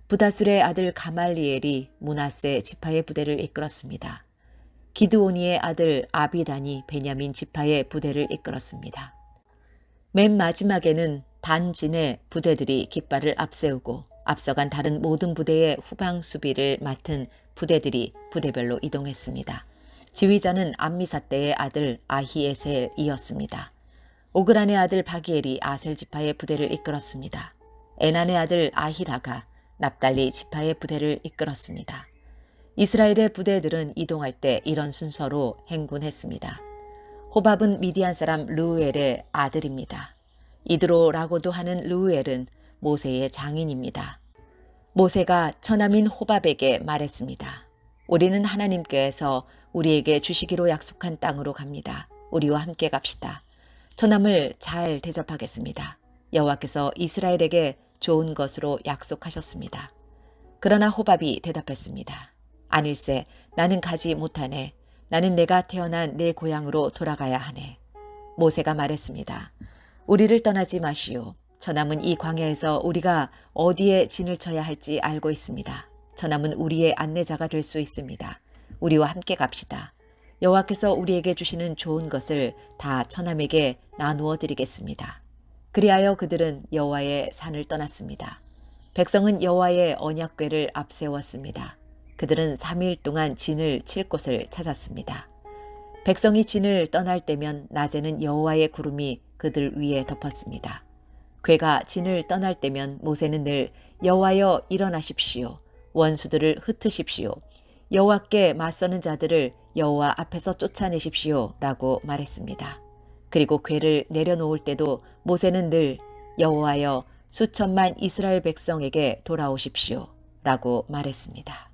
부다술의 아들 가말리엘이 므낫세 지파의 부대를 이끌었습니다. 기드오니의 아들 아비단이 베냐민 지파의 부대를 이끌었습니다. 맨 마지막에는 단진의 부대들이 깃발을 앞세우고 앞서간 다른 모든 부대의 후방 수비를 맡은 부대들이 부대별로 이동했습니다. 지휘자는 암미사떼의 아들 아히에셀이었습니다. 오그란의 아들 바기엘이 아셀 지파의 부대를 이끌었습니다. 에난의 아들 아히라가 납달리 지파의 부대를 이끌었습니다. 이스라엘의 부대들은 이동할 때 이런 순서로 행군했습니다. 호밥은 미디안 사람 르우엘의 아들입니다. 이드로라고도 하는 르우엘은 모세의 장인입니다. 모세가 처남인 호밥에게 말했습니다. 우리는 하나님께서 우리에게 주시기로 약속한 땅으로 갑니다. 우리와 함께 갑시다. 처남을 잘 대접하겠습니다. 여호와께서 이스라엘에게 좋은 것으로 약속하셨습니다. 그러나 호밥이 대답했습니다. 아닐세, 나는 가지 못하네. 나는 내가 태어난 내 고향으로 돌아가야 하네. 모세가 말했습니다. 우리를 떠나지 마시오. 처남은 이 광야에서 우리가 어디에 진을 쳐야 할지 알고 있습니다. 처남은 우리의 안내자가 될 수 있습니다. 우리와 함께 갑시다. 여호와께서 우리에게 주시는 좋은 것을 다 처남에게 나누어 드리겠습니다. 그리하여 그들은 여호와의 산을 떠났습니다. 백성은 여호와의 언약궤를 앞세웠습니다. 그들은 3일 동안 진을 칠 곳을 찾았습니다. 백성이 진을 떠날 때면 낮에는 여호와의 구름이 그들 위에 덮었습니다. 궤가 진을 떠날 때면 모세는 늘 여호와여 일어나십시오. 원수들을 흩으십시오. 여호와께 맞서는 자들을 여호와 앞에서 쫓아내십시오. 라고 말했습니다. 그리고 궤를 내려놓을 때도 모세는 늘 여호와여 수천만 이스라엘 백성에게 돌아오십시오. 라고 말했습니다.